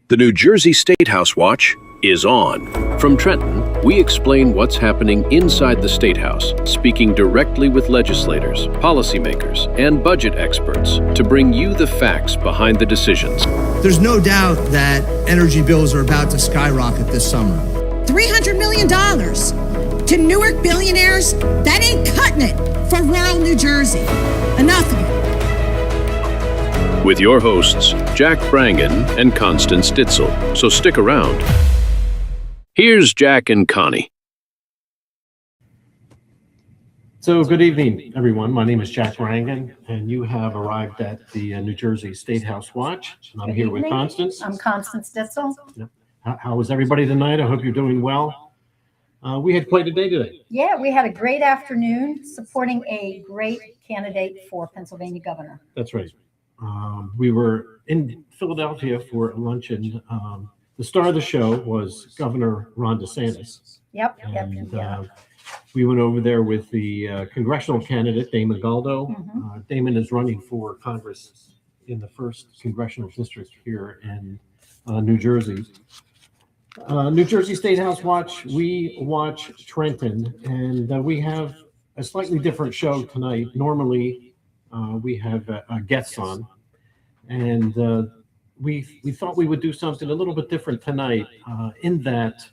The New Jersey Statehouse Watch is on. From Trenton, we explain what's happening inside the Statehouse, speaking directly with legislators, policymakers, and budget experts to bring you the facts behind the decisions. There's no doubt that energy bills are about to skyrocket this summer. $300 million to Newark billionaires? That ain't cutting it for rural New Jersey. Enough of it. With your hosts, Jack Brangan and Constance Ditzel. So stick around. Here's Jack and Connie. So good evening, everyone. My name is Jack Brangan, and you have arrived at the New Jersey Statehouse Watch. And I'm here with Constance. I'm Constance Ditzel. How is everybody tonight? I hope you're doing well. We had quite a day today. Yeah, we had a great afternoon supporting a great candidate for Pennsylvania governor. That's right. We were in Philadelphia for a luncheon. The star of the show was Governor Ron DeSantis. Yep. We went over there with the congressional candidate, Damon Galdo. Damon is running for Congress in the 1st Congressional District here in New Jersey. New Jersey Statehouse Watch, we watch Trenton, and we have a slightly different show tonight. Normally, we have guests on, and we thought we would do something a little bit different tonight in that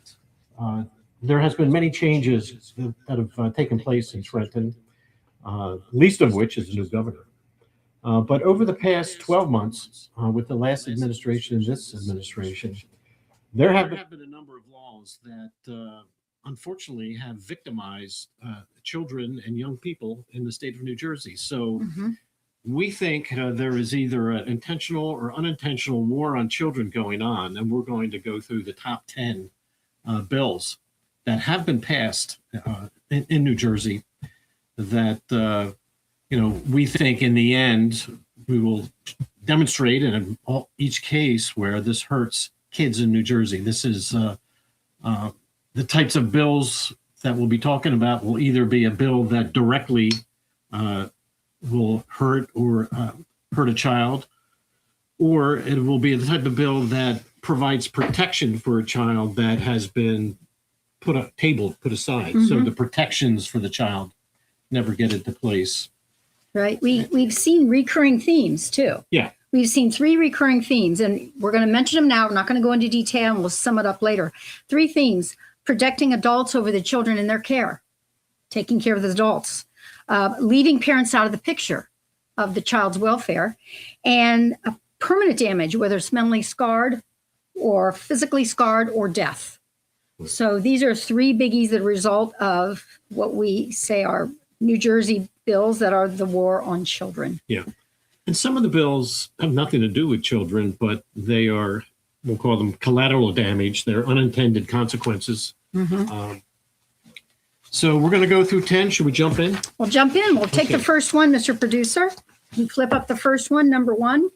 there has been many changes that have taken place in Trenton, least of which is the new governor. But over the past 12 months, with the last administration and this administration, there have been a number of laws that unfortunately have victimized children and young people in the state of New Jersey. So we think there is either an intentional or unintentional war on children going on, and we're going to go through the top 10 bills that have been passed in New Jersey that, we think in the end we will demonstrate in each case where this hurts kids in New Jersey. This is the types of bills that we'll be talking about will either be a bill that directly will hurt a child, or it will be the type of bill that provides protection for a child that has been put aside. So the protections for the child never get into place. Right. We've seen recurring themes too. Yeah. We've seen 3 recurring themes, and we're going to mention them now. We're not going to go into detail, and we'll sum it up later. 3 themes: protecting adults over the children in their care, taking care of the adults, leaving parents out of the picture of the child's welfare, and permanent damage, whether it's mentally scarred or physically scarred or death. So these are 3 biggies that result of what we say are New Jersey bills that are the war on children. Yeah. And some of the bills have nothing to do with children, but they are, we'll call them collateral damage. They're unintended consequences. So we're going to go through 10. Should we jump in? We'll jump in. We'll take the first one, Mr. Producer. You flip up the first one, number 1.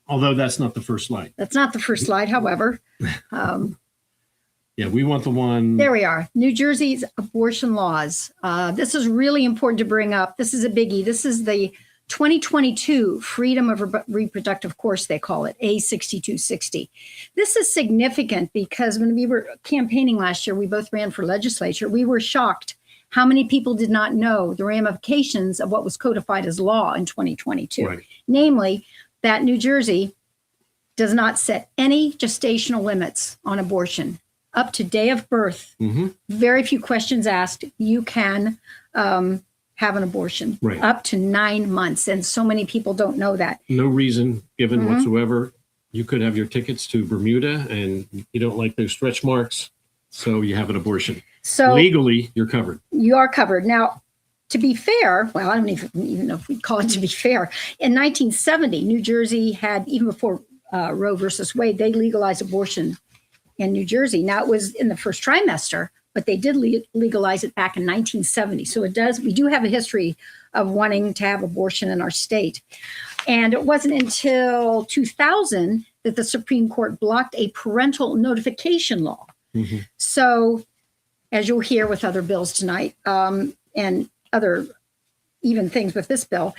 Although that's not the first slide. That's not the first slide, however. Yeah, we want the one. There we are. New Jersey's abortion laws. This is really important to bring up. This is a biggie. This is the 2022 Freedom of Reproductive Course, they call it, A6260. This is significant because when we were campaigning last year, we both ran for legislature. We were shocked how many people did not know the ramifications of what was codified as law in 2022. Right. Namely, that New Jersey does not set any gestational limits on abortion. Up to day of birth, very few questions asked. You can have an abortion up to 9 months. And so many people don't know that. No reason given whatsoever. You could have your tickets to Bermuda and you don't like those stretch marks, so you have an abortion. So legally, you're covered. You are covered. Now, to be fair, well, I don't even know if we call it to be fair. In 1970, New Jersey had, even before Roe versus Wade, they legalized abortion in New Jersey. Now, it was in the first trimester, but they did legalize it back in 1970. So we do have a history of wanting to have abortion in our state. And it wasn't until 2000 that the Supreme Court blocked a parental notification law. So, as you'll hear with other bills tonight, and other even things with this bill,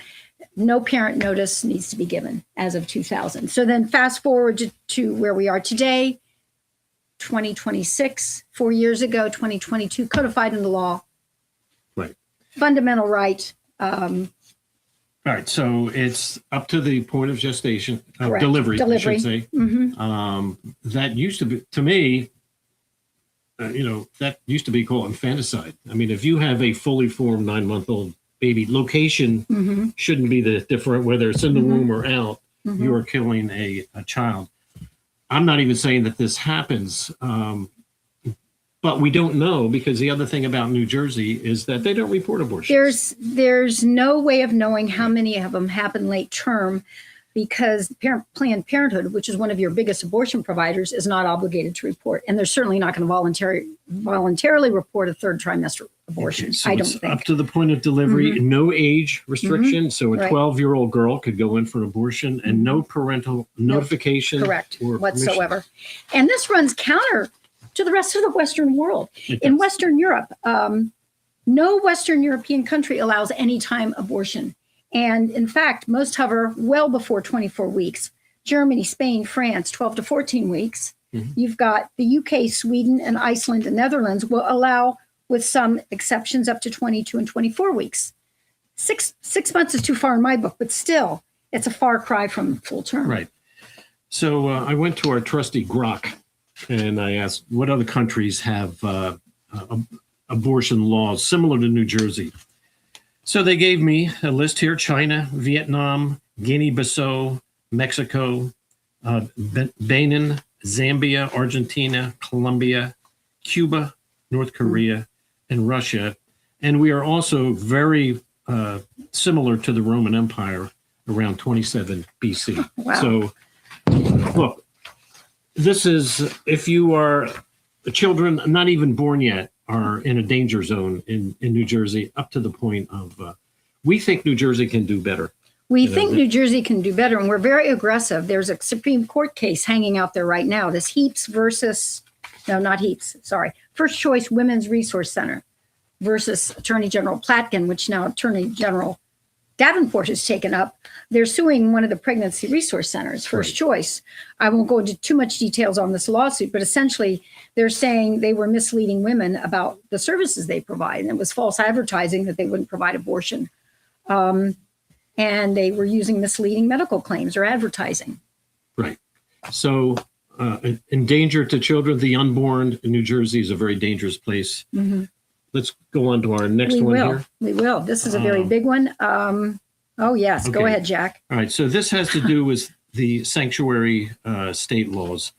no parent notice needs to be given as of 2000. So then fast forward to where we are today, 2026, 4 years ago, 2022, codified in the law. Right. Fundamental right. All right. So it's up to the point of gestation, Correct. delivery, I Delivery. should say. Mm-hmm. That used to be, to me, that used to be called infanticide. I mean, if you have a fully formed 9-month-old baby, location Mm-hmm. shouldn't be the different, whether it's in the Mhm. womb or out, Mhm. you are killing a child. I'm not even saying that this happens, but we don't know, because the other thing about New Jersey is that they don't report abortions. There's no way of knowing how many of them happen late term, because Planned Parenthood, which is one of your biggest abortion providers, is not obligated to report, and they're certainly not going to voluntarily report a third trimester abortion. Okay, so I don't it's think. up to the point of delivery, no age restriction. So a Right. 12-year-old girl could go in for an abortion and no parental notification. Correct, or whatsoever. And this runs counter to the rest of the Western world. It In does. Western Europe, no Western European country allows anytime abortion. And in fact, most hover well before 24 weeks. Germany, Spain, France, 12 to 14 weeks. Mhm. You've got the UK, Sweden, and Iceland and Netherlands will allow, with some exceptions, up to 22 and 24 weeks. Six months is too far in my book, but still, it's a far cry from full term. Right. So I went to our trusty Grok and I asked what other countries have abortion laws similar to New Jersey. So they gave me a list here: China, Vietnam, Guinea-Bissau, Mexico, Benin, Zambia, Argentina, Colombia, Cuba, North Korea, and Russia. And we are also very similar to the Roman Empire around 27 BC. Wow. So, look, this is, if you are children not even born yet are in a danger zone in New Jersey, up to the point of, we think New Jersey can do better. We think New Jersey can do better, and we're very aggressive. There's a Supreme Court case hanging out there right now. This First Choice Women's Resource Center versus Attorney General Platkin, which now Attorney General Davenport has taken up. They're suing one of the pregnancy resource centers, First Choice. I won't go into too much details on this lawsuit, but essentially they're saying they were misleading women about the services they provide. And it was false advertising that they wouldn't provide abortion. And they were using misleading medical claims or advertising. Right. So in danger to children, the unborn in New Jersey is a very dangerous place. Mm-hmm. Let's go on to our next We one will. here. We will. This is a very big one. Oh, yes. Go Okay. ahead, Jack. All right. So this has to do with the sanctuary state laws.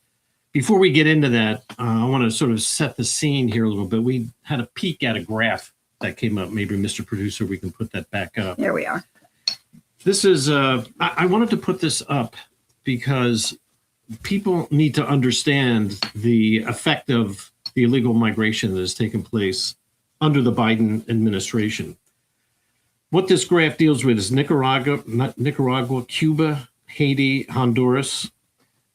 Before we get into that, I want to sort of set the scene here a little bit. We had a peek at a graph that came up. Maybe, Mr. Producer, we can put that back up. There we are. This is, I wanted to put this up because people need to understand the effect of the illegal migration that has taken place under the Biden administration. What this graph deals with is Nicaragua, Cuba, Haiti, Honduras.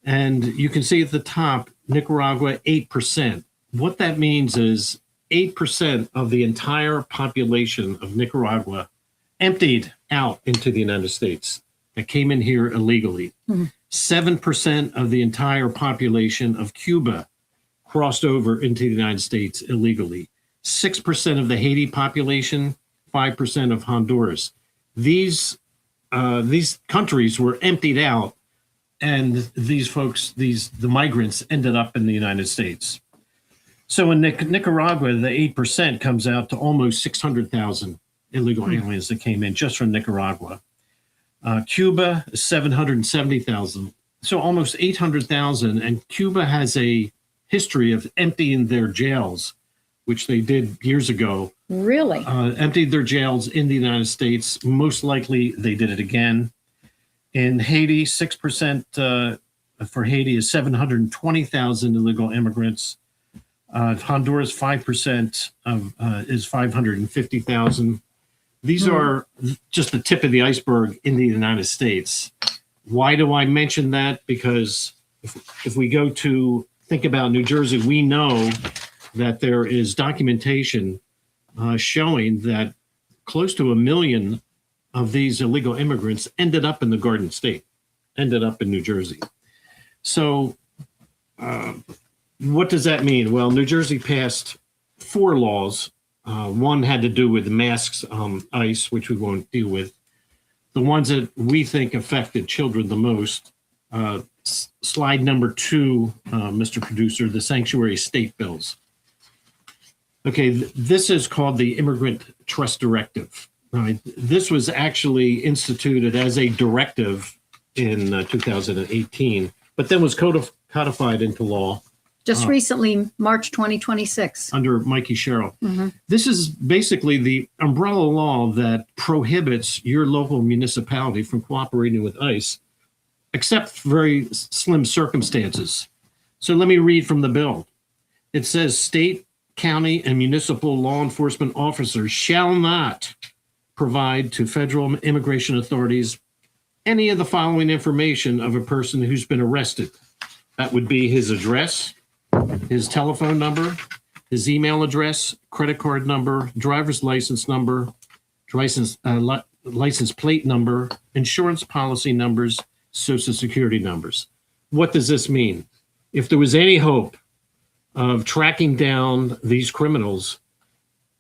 And you can see at the top, Nicaragua, 8%. What that means is 8% of the entire population of Nicaragua emptied out into the United States that came in here illegally. 7% of the entire population of Cuba crossed over into the United States illegally. 6% of the Haiti population, 5% of Honduras. These countries were emptied out, and these folks, the migrants, ended up in the United States. So in Nicaragua, the 8% comes out to almost 600,000 illegal aliens that came in just from Nicaragua. Cuba, 770,000. So almost 800,000. And Cuba has a history of emptying their jails, which they did years ago. Really? Emptied their jails in the United States. Most likely they did it again. In Haiti, 6% for Haiti is 720,000 illegal immigrants. Honduras, 5% is 550,000. These are just the tip of the iceberg in the United States. Why do I mention that? Because if we go to think about New Jersey, we know that there is documentation showing that close to 1 million of these illegal immigrants ended up in the Garden State, ended up in New Jersey. So what does that mean? Well, New Jersey passed 4 laws. One had to do with masks, ICE, which we won't deal with. The ones that we think affected children the most, slide number 2, Mr. Producer, the sanctuary state bills. Okay, this is called the Immigrant Trust Directive. This was actually instituted as a directive in 2018, but then was codified into law Just recently, March 2026. under Mikey Sherrill. This is basically the umbrella law that prohibits your local municipality from cooperating with ICE, except very slim circumstances. So let me read from the bill. It says state, county, and municipal law enforcement officers shall not provide to federal immigration authorities any of the following information of a person who's been arrested. That would be his address, his telephone number, his email address, credit card number, driver's license number, license plate number, insurance policy numbers, social security numbers. What does this mean? If there was any hope of tracking down these criminals,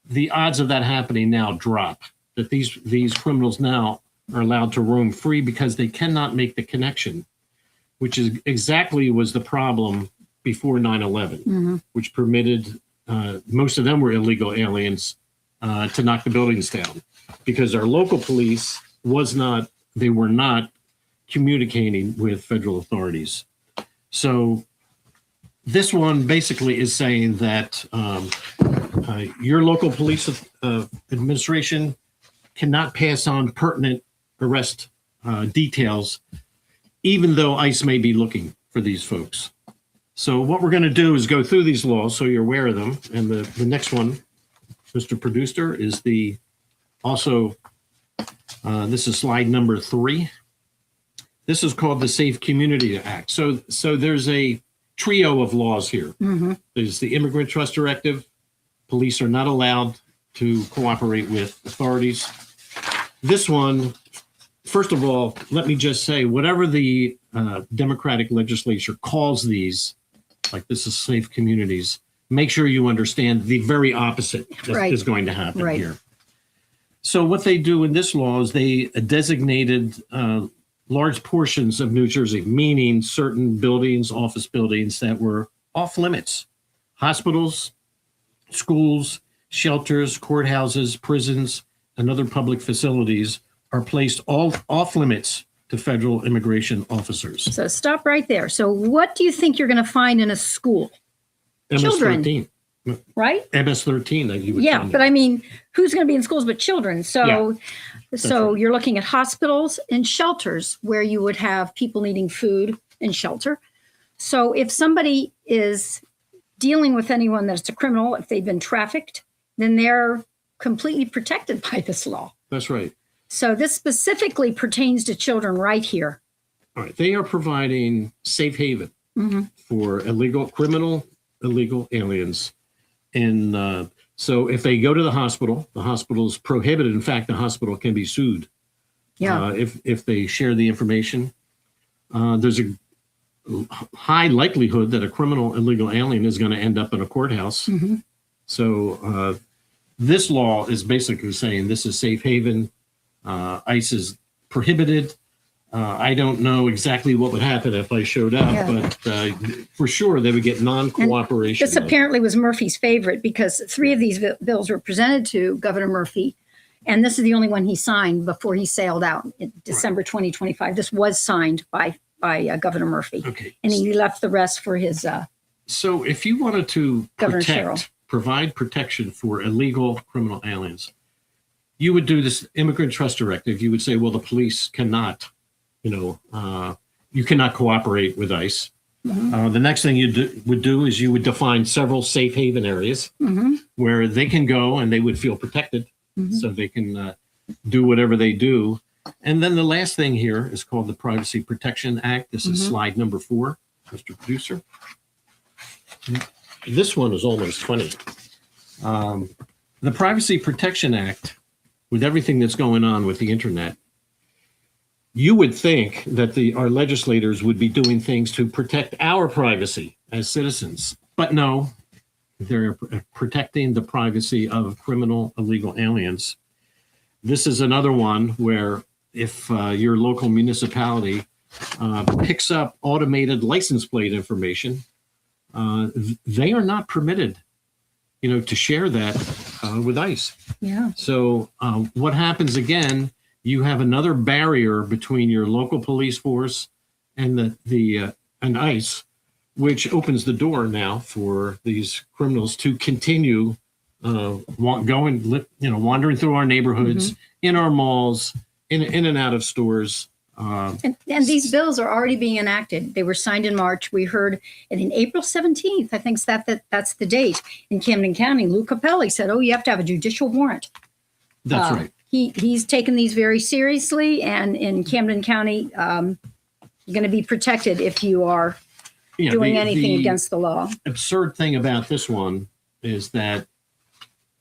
the odds of that happening now drop. That these criminals now are allowed to roam free because they cannot make the connection, which is exactly was the problem before 9/11, which permitted, most of them were illegal aliens, to knock the buildings down because our local police they were not communicating with federal authorities. So this one basically is saying that your local police administration cannot pass on pertinent arrest details, even though ICE may be looking for these folks. So what we're going to do is go through these laws so you're aware of them. And the next one, Mr. Producer, is this is slide number 3. This is called the Safe Community Act. So there's a trio of laws here. There's the Immigrant Trust Directive. Police are not allowed to cooperate with authorities. This one, first of all, let me just say, whatever the Democratic legislature calls these, like this is safe communities, make sure you understand the very opposite is going to happen here. So what they do in this law is they designated large portions of New Jersey, meaning certain buildings, office buildings that were off limits. Hospitals, schools, shelters, courthouses, prisons, and other public facilities are placed all off limits to federal immigration officers. So stop right there. So what do you think you're going to find in a school? MS-13. Right? MS-13 that you would Yeah, find but it. I mean, who's going to be in schools but children? So, right. You're looking at hospitals and shelters where you would have people needing food and shelter. So if somebody is dealing with anyone that's a criminal, if they've been trafficked, then they're completely protected by this law. That's right. So this specifically pertains to children right here. All right. They are providing safe haven for illegal aliens. And so if they go to the hospital is prohibited. In fact, the hospital can be sued if they share the information. There's a high likelihood that a criminal illegal alien is going to end up in a courthouse. So this law is basically saying this is safe haven. ICE is prohibited. I don't know exactly what would happen if I showed up, but for sure they would get non-cooperation. This apparently was Murphy's favorite because 3 of these bills were presented to Governor Murphy, and this is the only one he signed before he sailed out in December 2025. This was signed by Governor Murphy, and he left the rest for his. So if you wanted to Governor provide protection for illegal criminal aliens, you would do this Immigrant Trust Directive. You would say, well, the police cannot. You cannot cooperate with ICE. The next thing you would do is you would define several safe haven areas where they can go and they would feel protected so they can do whatever they do. And then the last thing here is called the Privacy Protection Act. This is slide number 4, Mr. Producer. This one is almost funny. The Privacy Protection Act with everything that's going on with the internet, you would think that our legislators would be doing things to protect our privacy as citizens. But no, they're protecting the privacy of criminal illegal aliens. This is another one where if your local municipality picks up automated license plate information, they are not permitted, to share that with ICE. Yeah. So what happens again? You have another barrier between your local police force and and ICE, which opens the door now for these criminals to continue wandering through our neighborhoods, in our malls, in and out of stores. And these bills are already being enacted. They were signed in March. We heard it in April 17th. I think that's the date. In Camden County, Lou Capelli said, you have to have a judicial warrant. That's right. He's taken these very seriously. And in Camden County, you're going to be protected if you are doing anything against the law. Absurd thing about this one is that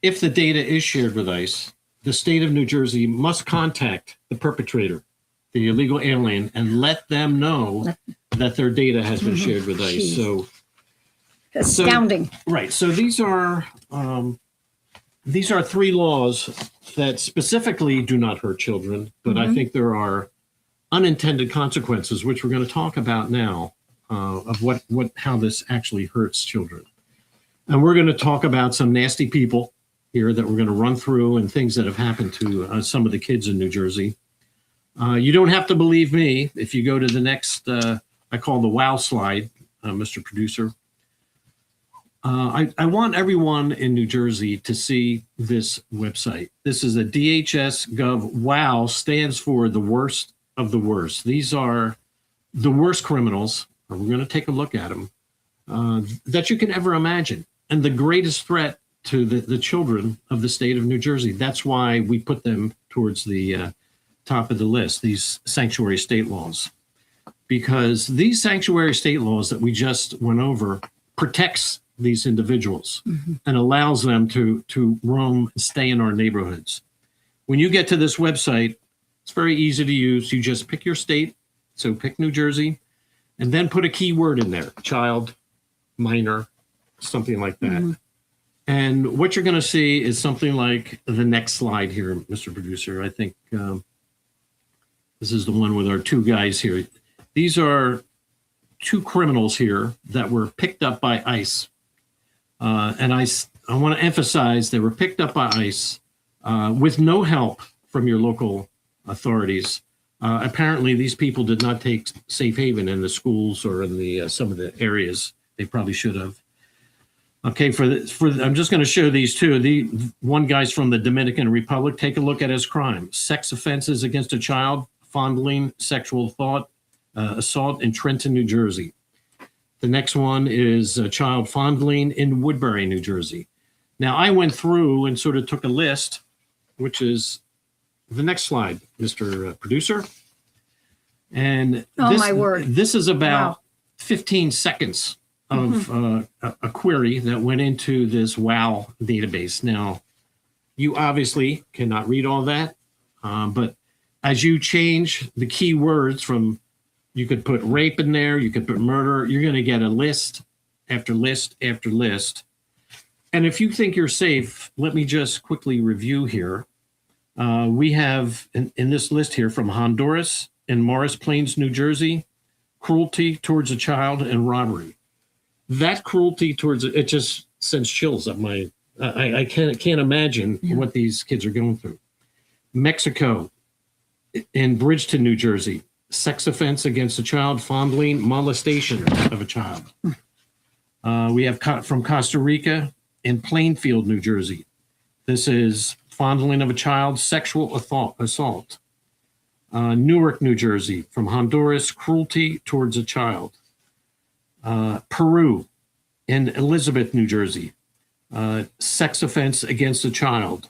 if the data is shared with ICE, the state of New Jersey must contact the perpetrator, the illegal alien, and let them know that their data has been shared with ICE. So astounding. Right. So these are 3 laws that specifically do not hurt children, but I think there are unintended consequences, which we're going to talk about now, of how this actually hurts children. And we're going to talk about some nasty people here that we're going to run through and things that have happened to some of the kids in New Jersey. You don't have to believe me. If you go to the next, I call the wow slide, Mr. Producer. I want everyone in New Jersey to see this website. This is a DHS Gov. WOW stands for the worst of the worst. These are the worst criminals, we're going to take a look at them, that you can ever imagine. And the greatest threat to the children of the state of New Jersey. That's why we put them towards the top of the list, these sanctuary state laws. Because these sanctuary state laws that we just went over protects these individuals and allows them to roam and stay in our neighborhoods. When you get to this website, it's very easy to use. You just pick your state, so pick New Jersey, and then put a keyword in there, child, minor, something like that. And what you're going to see is something like the next slide here, Mr. Producer. I think this is the one with our 2 guys here. These are 2 criminals here that were picked up by ICE. And I want to emphasize they were picked up by ICE with no help from your local authorities. Apparently, these people did not take safe haven in the schools or in some of the areas they probably should have. Okay, I'm just going to show these 2. The one guy's from the Dominican Republic. Take a look at his crime: sex offenses against a child, fondling, sexual assault in Trenton, New Jersey. The next one is child fondling in Woodbury, New Jersey. Now, I went through and sort of took a list, which is the next slide, Mr. Producer. And my word. This is about 15 seconds of a query that went into this WOW database. Now, you obviously cannot read all that, but as you change the keywords you could put rape in there, you could put murder, you're going to get a list after list after list. And if you think you're safe, let me just quickly review here. We have in this list here from Honduras and Morris Plains, New Jersey, cruelty towards a child and robbery. That cruelty towards it just sends chills up I can't imagine what these kids are going through. Mexico, in Bridgeton, New Jersey, sex offense against a child, fondling, molestation of a child. We have from Costa Rica in Plainfield, New Jersey. This is fondling of a child, sexual assault. Newark, New Jersey, from Honduras, cruelty towards a child. Peru, in Elizabeth, New Jersey, sex offense against a child.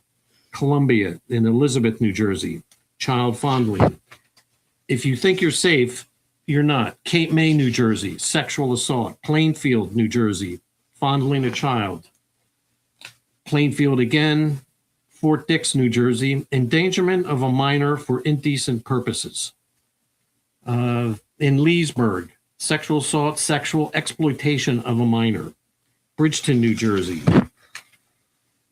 Columbia, in Elizabeth, New Jersey, child fondling. If you think you're safe, you're not. Cape May, New Jersey, sexual assault. Plainfield, New Jersey, fondling a child. Plainfield again, Fort Dix, New Jersey, endangerment of a minor for indecent purposes. In Leesburg, sexual assault, sexual exploitation of a minor. Bridgeton, New Jersey.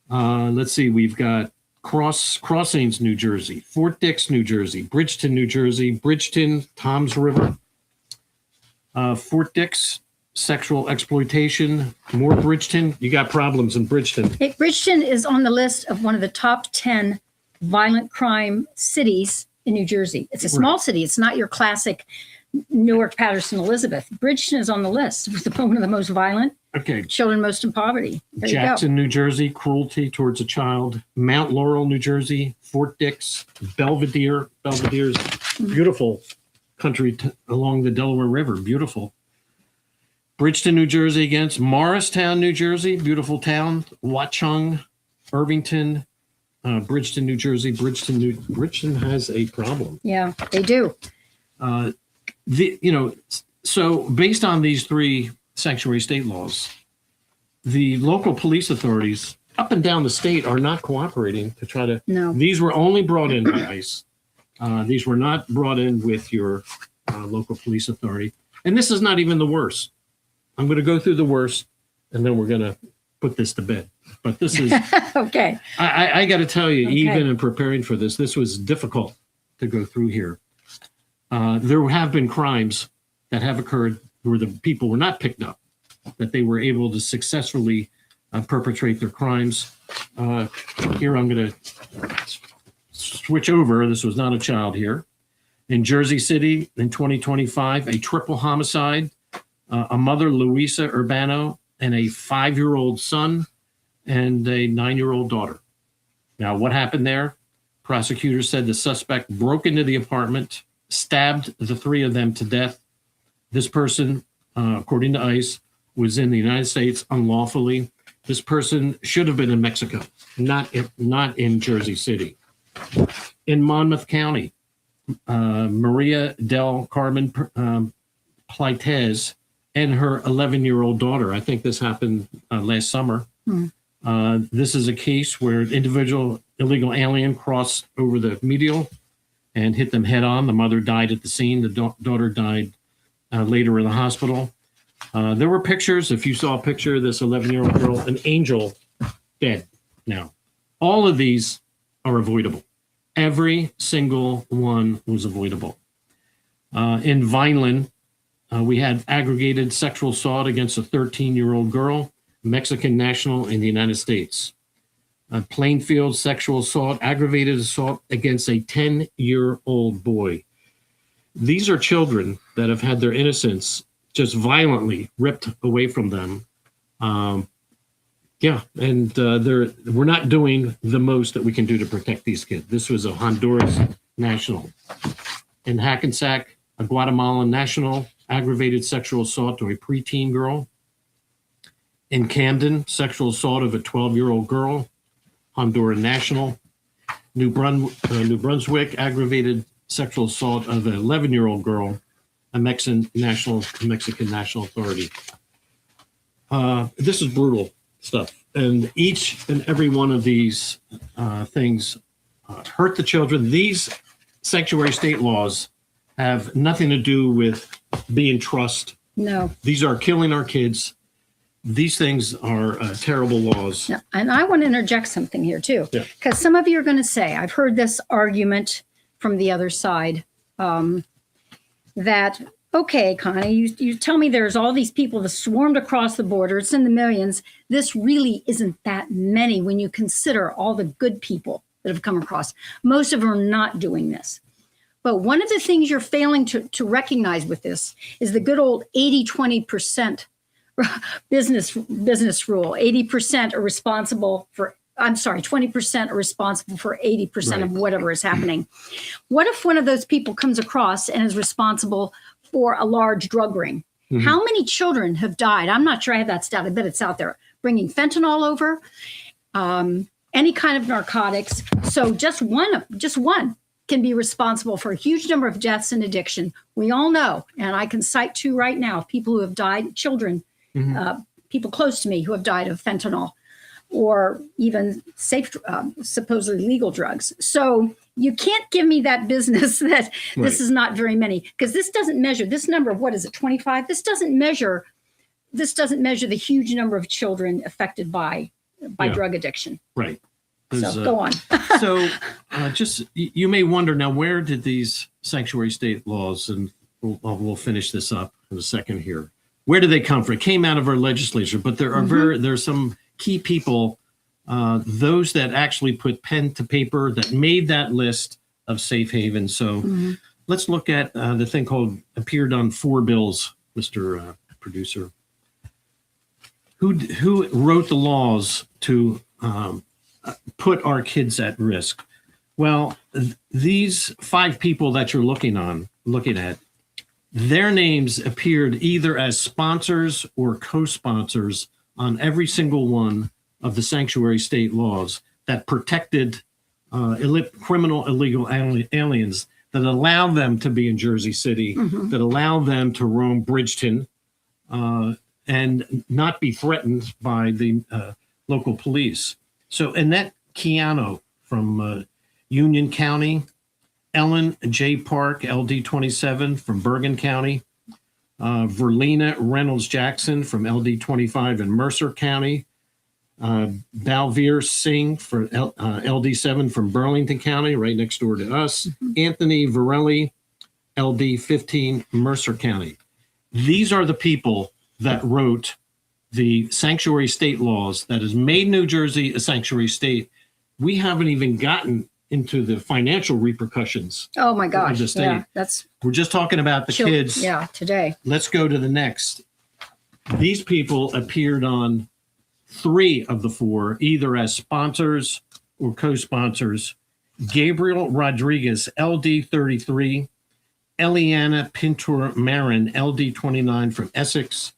Let's see, we've got Crossings, New Jersey, Fort Dix, New Jersey, Bridgeton, New Jersey, Bridgeton, Toms River, Fort Dix, sexual exploitation, more Bridgeton. You got problems in Bridgeton. Bridgeton is on the list of one of the top 10 violent crime cities in New Jersey. It's a small city. It's not your classic Newark, Patterson, Elizabeth. Bridgeton is on the list with one of the most violent. Okay. Children most in poverty. There Jackson, New Jersey, cruelty towards a child. Mount Laurel, New Jersey, Fort Dix, Belvedere. Belvedere's beautiful country along the Delaware River. Beautiful. Bridgeton, New Jersey against Morristown, New Jersey. Beautiful town. Watchung, Irvington, Bridgeton, New Jersey. Bridgeton has a problem. Yeah, they do. So based on these three sanctuary state laws, the local police authorities up and down the state are not cooperating to try to. No. These were only brought in by ICE. These were not brought in with your local police authority. And this is not even the worst. I'm going to go through the worst, and then we're going to put this to bed. But this is okay. I got to tell you, Okay. even in preparing for this was difficult to go through here. There have been crimes that have occurred where the people were not picked up, that they were able to successfully perpetrate their crimes. Here I'm going to switch over. This was not a child here. In Jersey City in 2025, a triple homicide, a mother, Luisa Urbano, and a 5-year-old son and a 9-year-old daughter. Now, what happened there? Prosecutors said the suspect broke into the apartment, stabbed the three of them to death. This person, according to ICE, was in the United States unlawfully. This person should have been in Mexico, not in Jersey City. In Monmouth County, Maria del Carmen Pleitez and her 11-year-old daughter. I think this happened last summer. This is a case where an individual illegal alien crossed over the medial and hit them head on. The mother died at the scene. The daughter died later in the hospital. There were pictures. If you saw a picture of this 11-year-old girl, an angel dead now. All of these are avoidable. Every single one was avoidable. In Vineland, we had aggregated sexual assault against a 13-year-old girl, Mexican national in the United States. Plainfield, sexual assault, aggravated assault against a 10-year-old boy. These are children that have had their innocence just violently ripped away from them. We're not doing the most that we can do to protect these kids. This was a Honduras national. In Hackensack, a Guatemalan national, aggravated sexual assault to a preteen girl. In Camden, sexual assault of a 12-year-old girl, Honduran national. New Brunswick, aggravated sexual assault of an 11-year-old girl, a Mexican national authority. This is brutal stuff. And each and every one of these things hurt the children. These sanctuary state laws have nothing to do with being trust. No. These are killing our kids. These things are terrible laws. No. And I want to interject something here too, because some of you are going to say, I've heard this argument from the other side, that, okay, Connie, you tell me there's all these people that swarmed across the border. It's in the millions. This really isn't that many when you consider all the good people that have come across. Most of them are not doing this. But one of the things you're failing to recognize with this is the good old 80-20% business rule. 80% are responsible for, 20% are responsible for 80% of whatever is happening. What if one of those people comes across and is responsible for a large drug ring? Mm-hmm. How many children have died? I'm not sure I have that stat. I bet it's out there. Bringing fentanyl over, any kind of narcotics. So just one can be responsible for a huge number of deaths and addiction. We all know, and I can cite 2 right now, people who have died, children, people close to me who have died of fentanyl. or even safe, supposedly legal drugs. So you can't give me that business that this is not very many, because this doesn't measure this number of, what is it, 25? This doesn't measure the huge number of children affected by drug addiction. Right. So go on. So just, you may wonder now, where did these sanctuary state laws, and we'll finish this up in a second here, where did they come from? It came out of our legislature, but there are there's some key people, those that actually put pen to paper, that made that list of safe havens. So let's look at the thing called, appeared on 4 bills, Mr. Producer. Who wrote the laws to put our kids at risk? Well, these 5 people that you're looking at, their names appeared either as sponsors or co-sponsors on every single one of the sanctuary state laws that protected criminal illegal aliens, that allowed them to be in Jersey City, that allowed them to roam Bridgeton, and not be threatened by the local police. So Annette Keano from Union County, Ellen J. Park, LD 27 from Bergen County, Verlina Reynolds Jackson from LD 25 in Mercer County, Balveer Singh for LD 7 from Burlington County, right next door to us, Anthony Varelli, LD 15, Mercer County. These are the people that wrote the sanctuary state laws that has made New Jersey a sanctuary state. We haven't even gotten into the financial repercussions. Oh my gosh. Of the state. Yeah, we're just talking about the kids. Yeah, today. Let's go to the next. These people appeared on 3 of the 4, either as sponsors or co-sponsors. Gabriel Rodriguez, LD 33, Eliana Pintor Marin, LD 29 from Essex,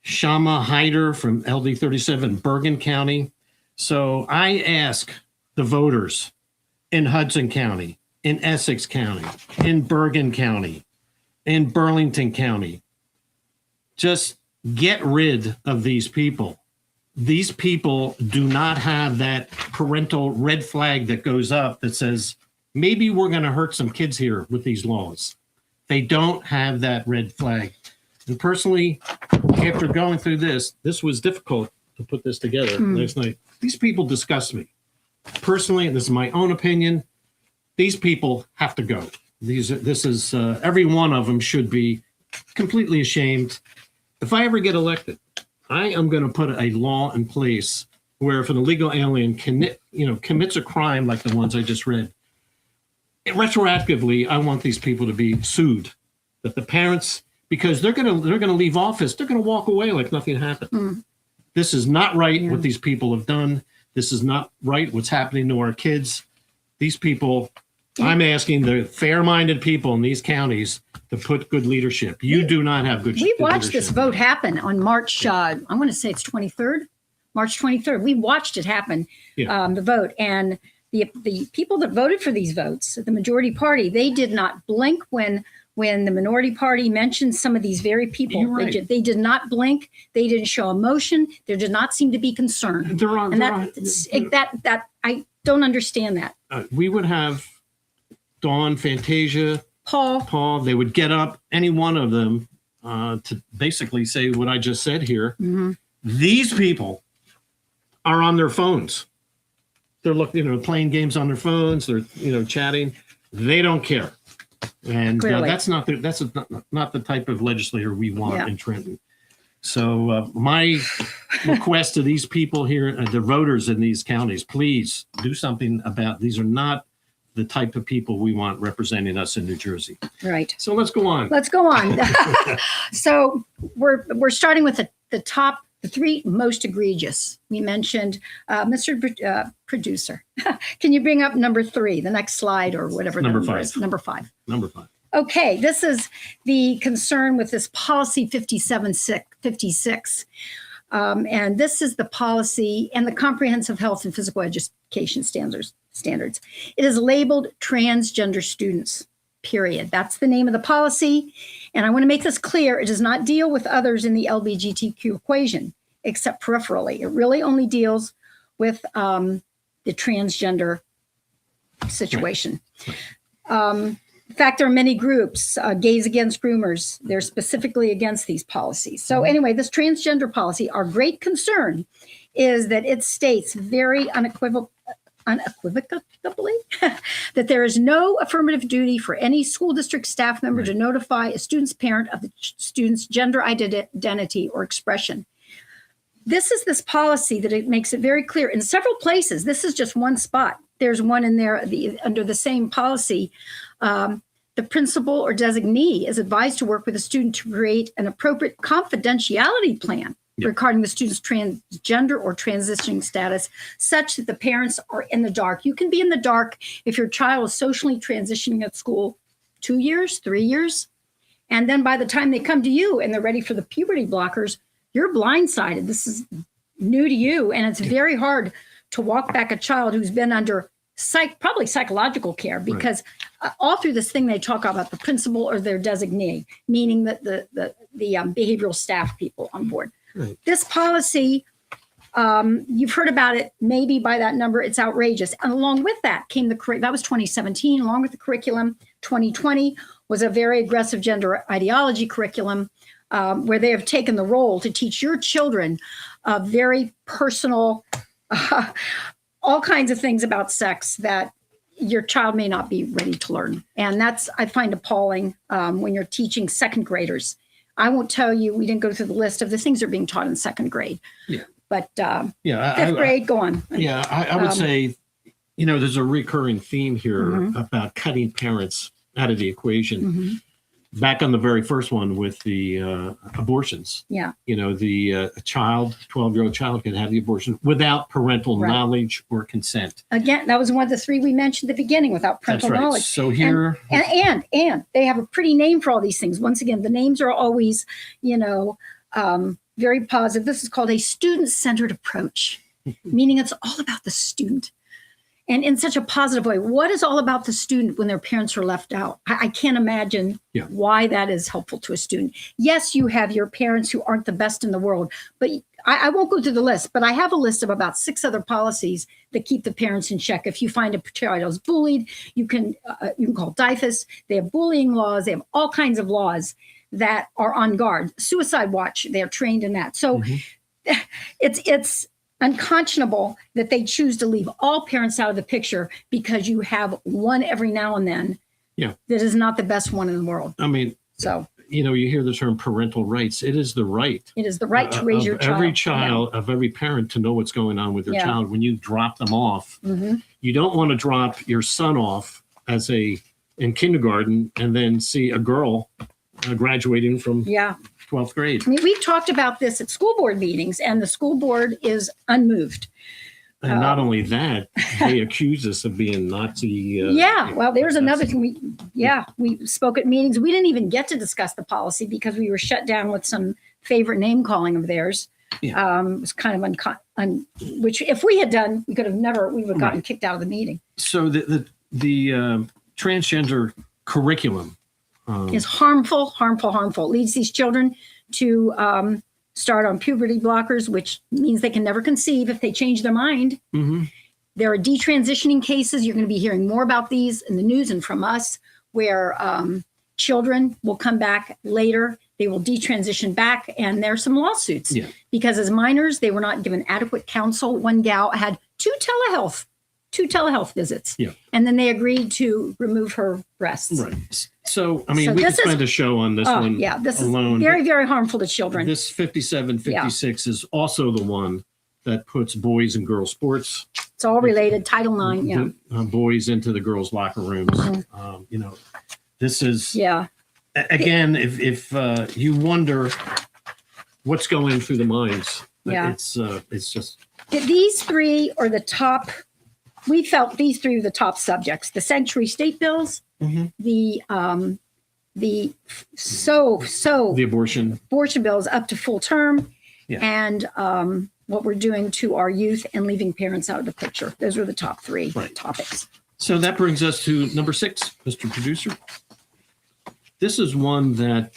Shama Hyder from LD 37, Bergen County. So I ask the voters in Hudson County, in Essex County, in Bergen County, in Burlington County, just get rid of these people. These people do not have that parental red flag that goes up that says, maybe we're going to hurt some kids here with these laws. They don't have that red flag. And personally, after going through this was difficult to put this together last night. These people disgust me. Personally, and this is my own opinion, these people have to go. Every one of them should be completely ashamed. If I ever get elected, I am going to put a law in place where if an illegal alien commits a crime like the ones I just read, retroactively, I want these people to be sued. That the parents, because they're going to leave office, they're going to walk away like nothing happened. This is not right what these people have done. This is not right what's happening to our kids. These people, I'm asking the fair-minded people in these counties to put good leadership. You do not have good leadership. We watched this vote happen on March, I want to say it's 23rd, March 23rd. We watched it happen, the vote. And the people that voted for these votes, the majority party, they did not blink when the minority party mentioned some of these very people. You're right. They did not blink. They didn't show emotion. There did not seem to be concern. That I don't understand that. We would have Dawn, Fantasia, Paul. They would get up, any one of them, to basically say what I just said here. These people are on their phones. They're playing games on their phones. They're chatting. They don't care. And that's not the type of legislator we want in Trenton. So my request to these people here, the voters in these counties, please do something about. These are not the type of people we want representing us in New Jersey. Right. So let's go on. So we're starting with the 3 most egregious. We mentioned, Mr. Producer, can you bring up number 3, the next slide or whatever Number number 5. is? Number 5. Number 5. Okay, this is the concern with this policy 56. And this is the policy and the comprehensive health and physical education standards. It is labeled transgender students, period. That's the name of the policy. And I want to make this clear. It does not deal with others in the LGBTQ equation. except peripherally. It really only deals with the transgender situation. In fact, there are many groups, Gays Against Groomers. They're specifically against these policies. So anyway, this transgender policy, our great concern is that it states very unequivocally that there is no affirmative duty for any school district staff member to notify a student's parent of the student's gender identity or expression. This is this policy that it makes it very clear in several places. This is just one spot. There's one in there under the same policy. The principal or designee is advised to work with a student to create an appropriate confidentiality plan regarding the student's transgender or transitioning status, such that the parents are in the dark. You can be in the dark if your child is socially transitioning at school 2 years, 3 years. And then by the time they come to you and they're ready for the puberty blockers, you're blindsided. This is new to you. And it's very hard to walk back a child who's been under probably psychological care, because all through this thing, they talk about the principal or their designee, meaning that the behavioral staff people on board. Right. This policy, you've heard about it, maybe by that number, it's outrageous. And along with that came that was 2017, along with the curriculum. 2020 was a very aggressive gender ideology curriculum, where they have taken the role to teach your children very personal, all kinds of things about sex that your child may not be ready to learn. And that's, I find, appalling when you're teaching second graders. I won't tell you, we didn't go through the list of the things that are being taught in second grade. Yeah. But fifth grade, go on. Yeah, I would say, there's a recurring theme here about cutting parents out of the equation. Back on the very first one with the abortions. Yeah. The child, 12-year-old child can have the abortion without parental knowledge or consent. Again, that was one of the three we mentioned at the beginning, without parental knowledge. So here. And they have a pretty name for all these things. Once again, the names are always, very positive. This is called a student-centered approach, meaning it's all about the student. And in such a positive way. What is all about the student when their parents are left out? I can't imagine why that is helpful to a student. Yes, you have your parents who aren't the best in the world, but I won't go through the list, but I have a list of about 6 other policies that keep the parents in check. If you find a child is bullied, you can call Dysphoria. They have bullying laws. They have all kinds of laws that are on guard. Suicide Watch, they're trained in that. So it's unconscionable that they choose to leave all parents out of the picture because you have one every now and then that is not the best one in the world. I mean, so you hear the term parental rights. It is the right. It is the right to raise your child. Every child, of every parent, to know what's going on with their child. When you drop them off, you don't want to drop your son off in kindergarten and then see a girl graduating from 12th grade. I mean, we've talked about this at school board meetings, and the school board is unmoved. And not only that, they accuse us of being Nazi. Well, there's another thing. We spoke at meetings. We didn't even get to discuss the policy because we were shut down with some favorite name calling of theirs. It was kind of which if we had done, we would have gotten kicked out of the meeting. So the transgender curriculum is harmful. It leads these children to start on puberty blockers, which means they can never conceive if they change their mind. There are detransitioning cases. You're going to be hearing more about these in the news and from us, where children will come back later. They will detransition back, and there are some lawsuits because as minors, they were not given adequate counsel. One gal had 2 telehealth visits, and then they agreed to remove her breasts. Right. So, I mean, we could spend a show on this one this alone. Is very, very harmful to children. This 5756 is also the one that puts boys and girls sports. It's all related. Title IX, boys into the girls' locker rooms. This is, again, if you wonder what's going through the minds, it's just. These 3 are the top. We felt these 3 are the top subjects: the sanctuary state bills, the abortion bills up to full term, and what we're doing to our youth and leaving parents out of the picture. Those are the top 3 topics. So that brings us to number 6, Mr. Producer. This is one that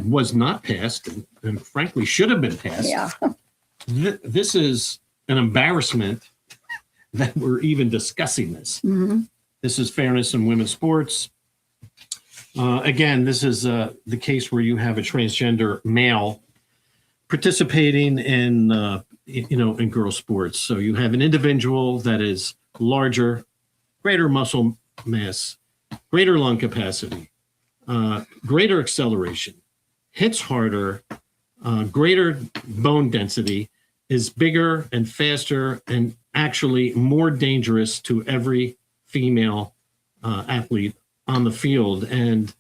was not passed and frankly should have been passed. this is an embarrassment that we're even discussing this. This is fairness in women's sports. Again, this is the case where you have a transgender male participating in in girls' sports. So you have an individual that is larger, greater muscle mass, greater lung capacity, greater acceleration, hits harder, greater bone density, is bigger and faster and actually more dangerous to every female athlete on the field. And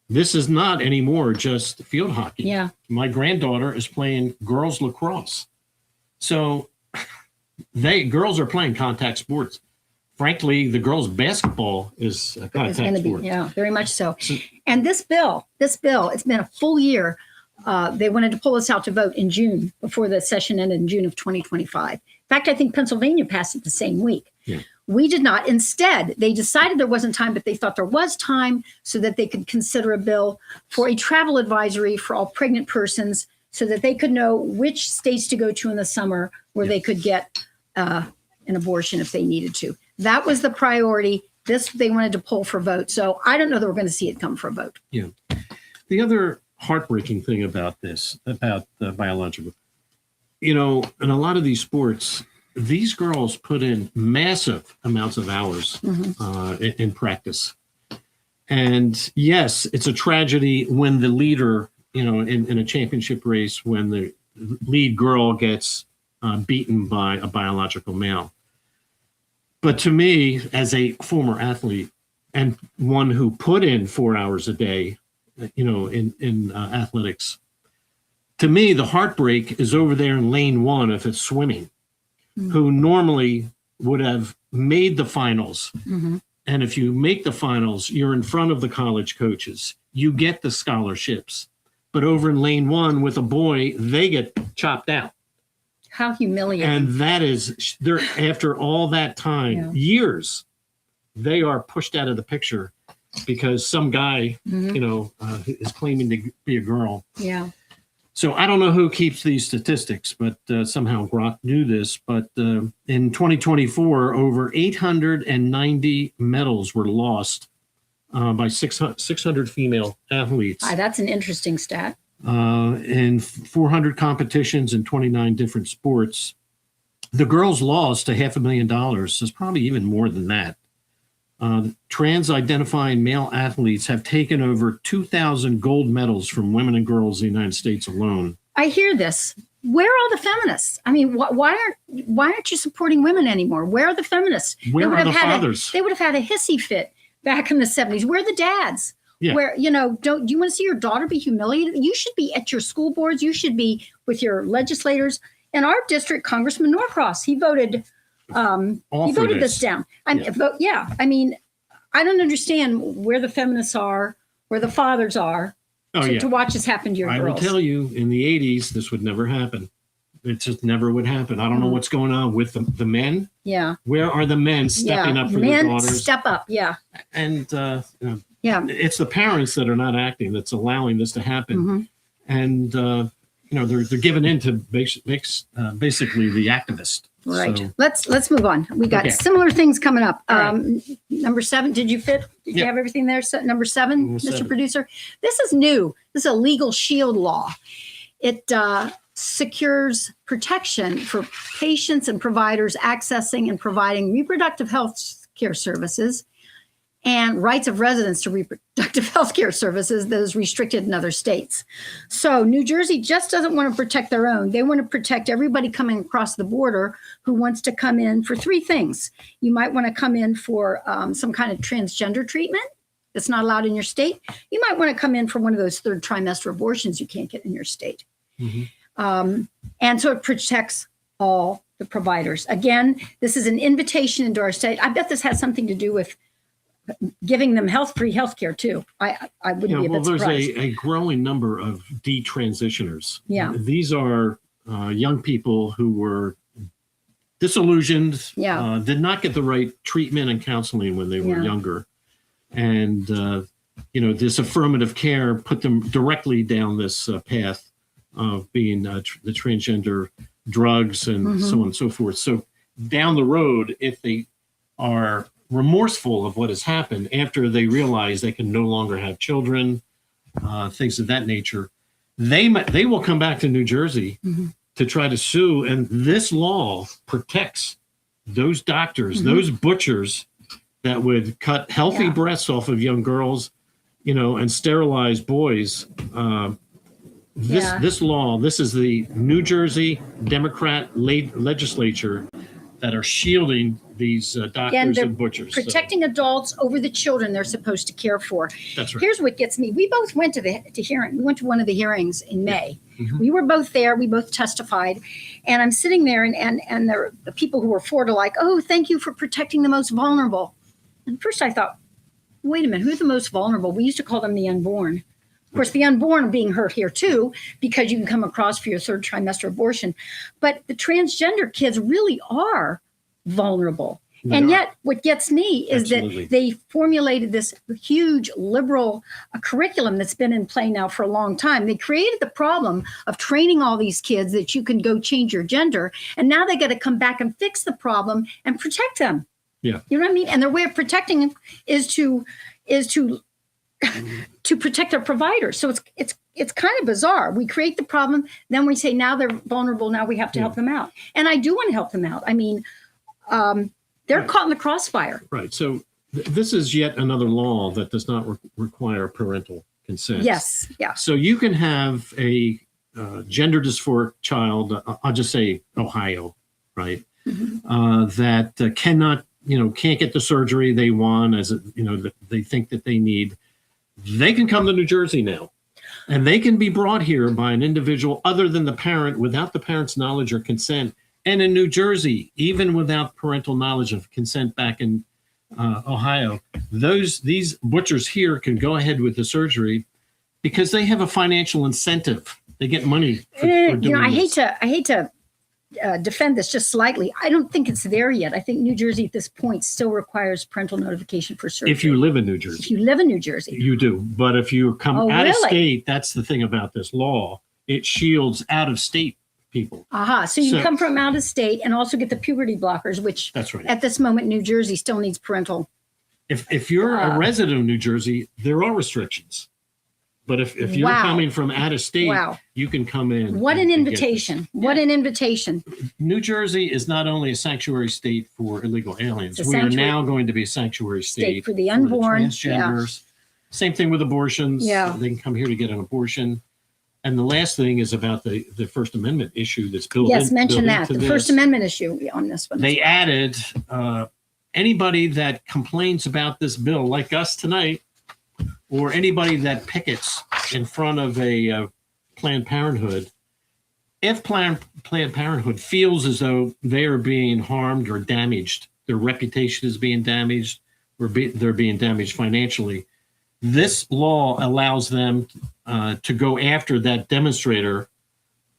this is not anymore just field hockey. Yeah. My granddaughter is playing girls lacrosse. So girls are playing contact sports. Frankly, the girls basketball is a contact sport. Yeah, very much so. And this bill, it's been a full year. They wanted to pull us out to vote in June before the session ended in June of 2025. In fact, I think Pennsylvania passed it the same week. Yeah. We did not. Instead, they decided there wasn't time, but they thought there was time so that they could consider a bill for a travel advisory for all pregnant persons so that they could know which states to go to in the summer where they could get an abortion if they needed to. That was the priority. This they wanted to pull for vote. So I don't know that we're going to see it come for a vote. Yeah. The other heartbreaking thing about this, about the biological, in a lot of these sports, these girls put in massive amounts of hours in practice. And yes, it's a tragedy when the leader, in a championship race, when the lead girl gets beaten by a biological male. But to me, as a former athlete and one who put in 4 hours a day, in athletics, to me, the heartbreak is over there in lane one if it's swimming, who normally would have made the finals. And if you make the finals, you're in front of the college coaches. You get the scholarships. But over in lane one with a boy, they get chopped out. How humiliating. And that is, they're after all that time, years, they are pushed out of the picture because some guy, is claiming to be a girl. Yeah. So I don't know who keeps these statistics, but somehow Grok knew this. But in 2024, over 890 medals were lost by 600 female athletes. That's an interesting stat. In 400 competitions in 29 different sports. The girls lost to $500,000. It's probably even more than that. Trans-identifying male athletes have taken over 2,000 gold medals from women and girls in the United States alone. I hear this. Where are the feminists? I mean, why aren't you supporting women anymore? Where are the feminists? Where are the fathers? They would have had a hissy fit back in the 70s. Where are the dads? Yeah. Where, do you want to see your daughter be humiliated? You should be at your school boards. You should be with your legislators. In our district, Congressman Norcross, he voted this down. I mean, I don't understand where the feminists are, where the fathers are to watch this happen to your girls. I will tell you, in the 80s, this would never happen. It just never would happen. I don't know what's going on with the men. Yeah. Where are the men stepping up for their daughters? Men step up, yeah. And it's the parents that are not acting, that's allowing this to happen. And they're giving in to basically the activist. Right. So, let's move on. We got similar things coming up. Number 7, did you have everything there? Number 7, Mr. Producer? This is new. This is a legal shield law. It secures protection for patients and providers accessing and providing reproductive health care services and rights of residents to reproductive health care services that is restricted in other states. So New Jersey just doesn't want to protect their own. They want to protect everybody coming across the border who wants to come in for 3 things. You might want to come in for some kind of transgender treatment that's not allowed in your state. You might want to come in for one of those 3rd trimester abortions you can't get in your state. And so it protects all the providers. Again, this is an invitation into our state. I bet this has something to do with giving them free health care too. I wouldn't be a bit surprised. There's a growing number of detransitioners. Yeah. These are young people who were disillusioned, did not get the right treatment and counseling when they were younger. And, this affirmative care put them directly down this path of being the transgender drugs and so on and so forth. So down the road, if they are remorseful of what has happened after they realize they can no longer have children, things of that nature, they will come back to New Jersey to try to sue. And this law protects those doctors, those butchers that would cut healthy breasts off of young girls, and sterilize boys. This law, this is the New Jersey Democrat legislature that are shielding these doctors and butchers. Protecting adults over the children they're supposed to care for. That's right. Here's what gets me. We both went to hearing. We went to one of the hearings in May. We were both there. We both testified. And I'm sitting there and the people who were for it are like, oh, thank you for protecting the most vulnerable. And first I thought, wait a minute, who's the most vulnerable? We used to call them the unborn. Of course, the unborn are being hurt here too, because you can come across for your third trimester abortion. But the transgender kids really are vulnerable. And yet what gets me is that they formulated this huge liberal curriculum that's been in play now for a long time. They created the problem of training all these kids that you can go change your gender. And now they got to come back and fix the problem and protect them. Yeah. You know what I mean? And their way of protecting them is to protect their providers. So it's kind of bizarre. We create the problem, then we say now they're vulnerable, now we have to help them out. And I do want to help them out. I mean, they're caught in the crossfire. Right. So this is yet another law that does not require parental consent. Yes. Yeah. So you can have a gender dysphoric child, I'll just say Ohio, right? That cannot, can't get the surgery they want, that they think that they need. They can come to New Jersey now, and they can be brought here by an individual other than the parent without the parent's knowledge or consent. And in New Jersey, even without parental knowledge of consent back in Ohio, these butchers here can go ahead with the surgery because they have a financial incentive. They get money for doing this. I hate to defend this just slightly. I don't think it's there yet. I think New Jersey at this point still requires parental notification for surgery. If you live in New Jersey. If you live in New Jersey. You do. But if you come out of state, that's the thing about this law. It shields out of state people. So you come from out of state and also get the puberty blockers, which that's right. At this moment, New Jersey still needs parental. If you're a resident of New Jersey, there are restrictions. But if you're coming from out of state, you can come in. What an invitation. What an invitation. New Jersey is not only a sanctuary state for illegal aliens. We are now going to be a sanctuary state for the unborn. For the transgenders. Same thing with abortions. Yeah. They can come here to get an abortion. And the last thing is about the First Amendment issue that's built Yes, mention that. The First Amendment issue on this one. They added anybody that complains about this bill, like us tonight, or anybody that pickets in front of a Planned Parenthood, if Planned Parenthood feels as though they are being harmed or damaged, their reputation is being damaged, or they're being damaged financially, this law allows them to go after that demonstrator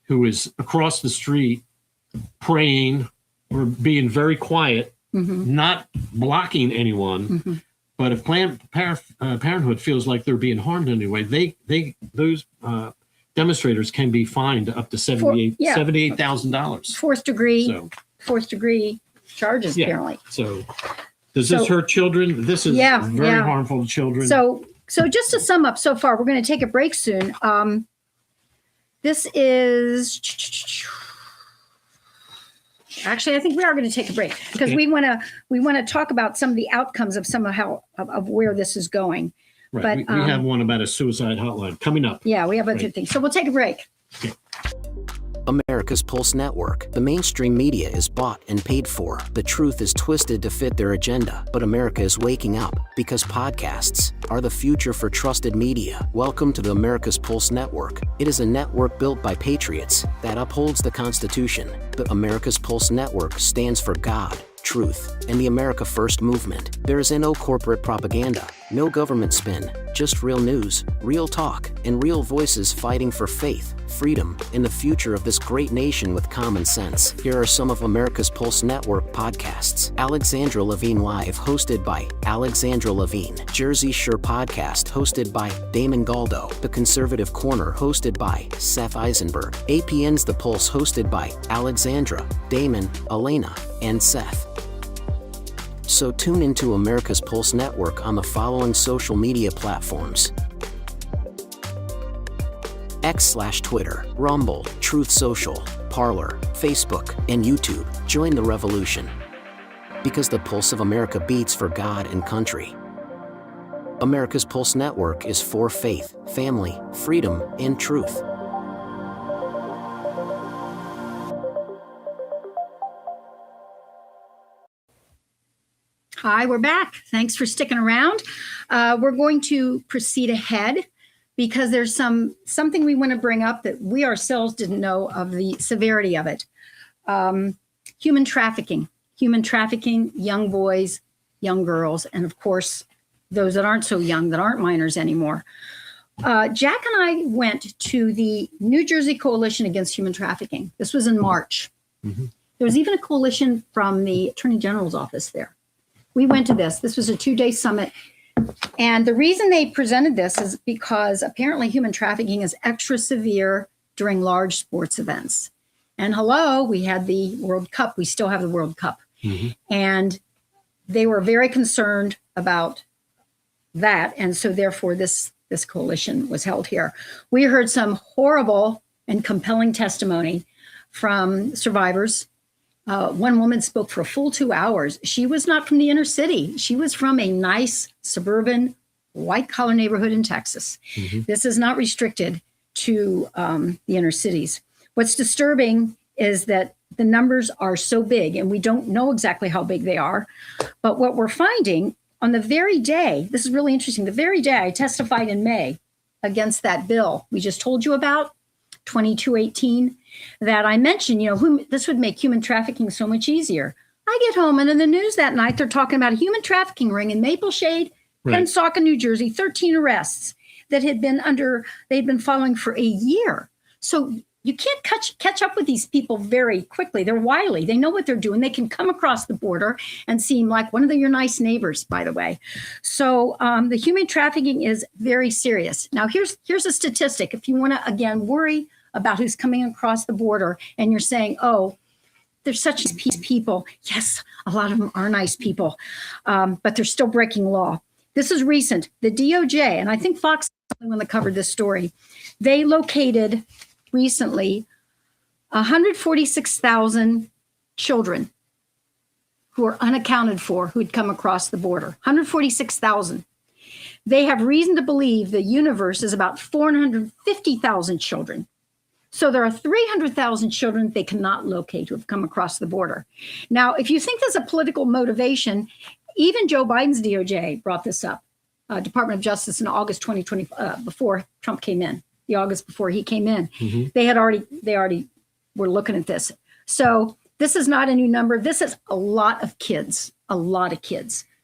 who is across the street praying or being very quiet, not blocking anyone. But if Planned Parenthood feels like they're being harmed anyway, those demonstrators can be fined up to $78,000. Fourth degree charges, apparently. So does this hurt children? This is very harmful to children. So just to sum up so far, we're going to take a break soon. This is... Actually, I think we are going to take a break because we want to talk about some of the outcomes of of where this is going. Right. But we have one about a suicide hotline coming up. Yeah, we have other things. So we'll take a break. Okay. America's Pulse Network. The mainstream media is bought and paid for. The truth is twisted to fit their agenda. But America is waking up because podcasts are the future for trusted media. Welcome to the America's Pulse Network. It is a network built by patriots that upholds the Constitution. The America's Pulse Network stands for God, truth, and the America First movement. There is no corporate propaganda, no government spin, just real news, real talk, and real voices fighting for faith, freedom, and the future of this great nation with common sense. Here are some of America's Pulse Network podcasts. Alexandra Levine Live, hosted by Alexandra Levine. Jersey Shore Podcast, hosted by Damon Galdo. The Conservative Corner, hosted by Seth Eisenberg. APN's The Pulse, hosted by Alexandra, Damon, Elena, and Seth. So tune into America's Pulse Network on the following social media platforms: X/Twitter, Rumble, Truth Social, Parler, Facebook, and YouTube. Join the revolution. Because the pulse of America beats for God and country. America's Pulse Network is for faith, family, freedom, and truth. Hi, we're back. Thanks for sticking around. We're going to proceed ahead because there's something we want to bring up that we ourselves didn't know of the severity of it. Human trafficking, young boys, young girls, and of course, those that aren't so young, that aren't minors anymore. Jack and I went to the New Jersey Coalition Against Human Trafficking. This was in March. Mm-hmm. There was even a coalition from the Attorney General's office there. We went to this. This was a 2-day summit. And the reason they presented this is because apparently human trafficking is extra severe during large sports events. And hello, we had the World Cup. We still have the World Cup. Mm-hmm. And they were very concerned about that. And so therefore this coalition was held here. We heard some horrible and compelling testimony from survivors. One woman spoke for a full 2 hours. She was not from the inner city. She was from a nice suburban white-collar neighborhood in Texas. Mm-hmm. This is not restricted to the inner cities. What's disturbing is that the numbers are so big, and we don't know exactly how big they are. But what we're finding on the very day, this is really interesting, the very day I testified in May against that bill we just told you about, 2218, that I mentioned, this would make human trafficking so much easier. I get home and in the news that night, they're talking about a human trafficking ring in Maple Shade, Pensacola, New Jersey, 13 arrests that they'd been following for a year. So you can't catch up with these people very quickly. They're wily. They know what they're doing. They can come across the border and seem like one of your nice neighbors, by the way. So the human trafficking is very serious. Now, here's a statistic. If you want to, again, worry about who's coming across the border and you're saying, oh, they're such nice people. Yes, a lot of them are nice people, but they're still breaking law. This is recent. The DOJ, and I think Fox is the one that covered this story, they located recently 146,000 children who are unaccounted for who'd come across the border. 146,000. They have reason to believe the universe is about 450,000 children. So there are 300,000 children they cannot locate who have come across the border. Now, if you think there's a political motivation, even Joe Biden's DOJ brought this up, Department of Justice in August 2020, before Trump came in. The August before he came in, mm-hmm. they already were looking at this. So this is not a new number. This is a lot of kids.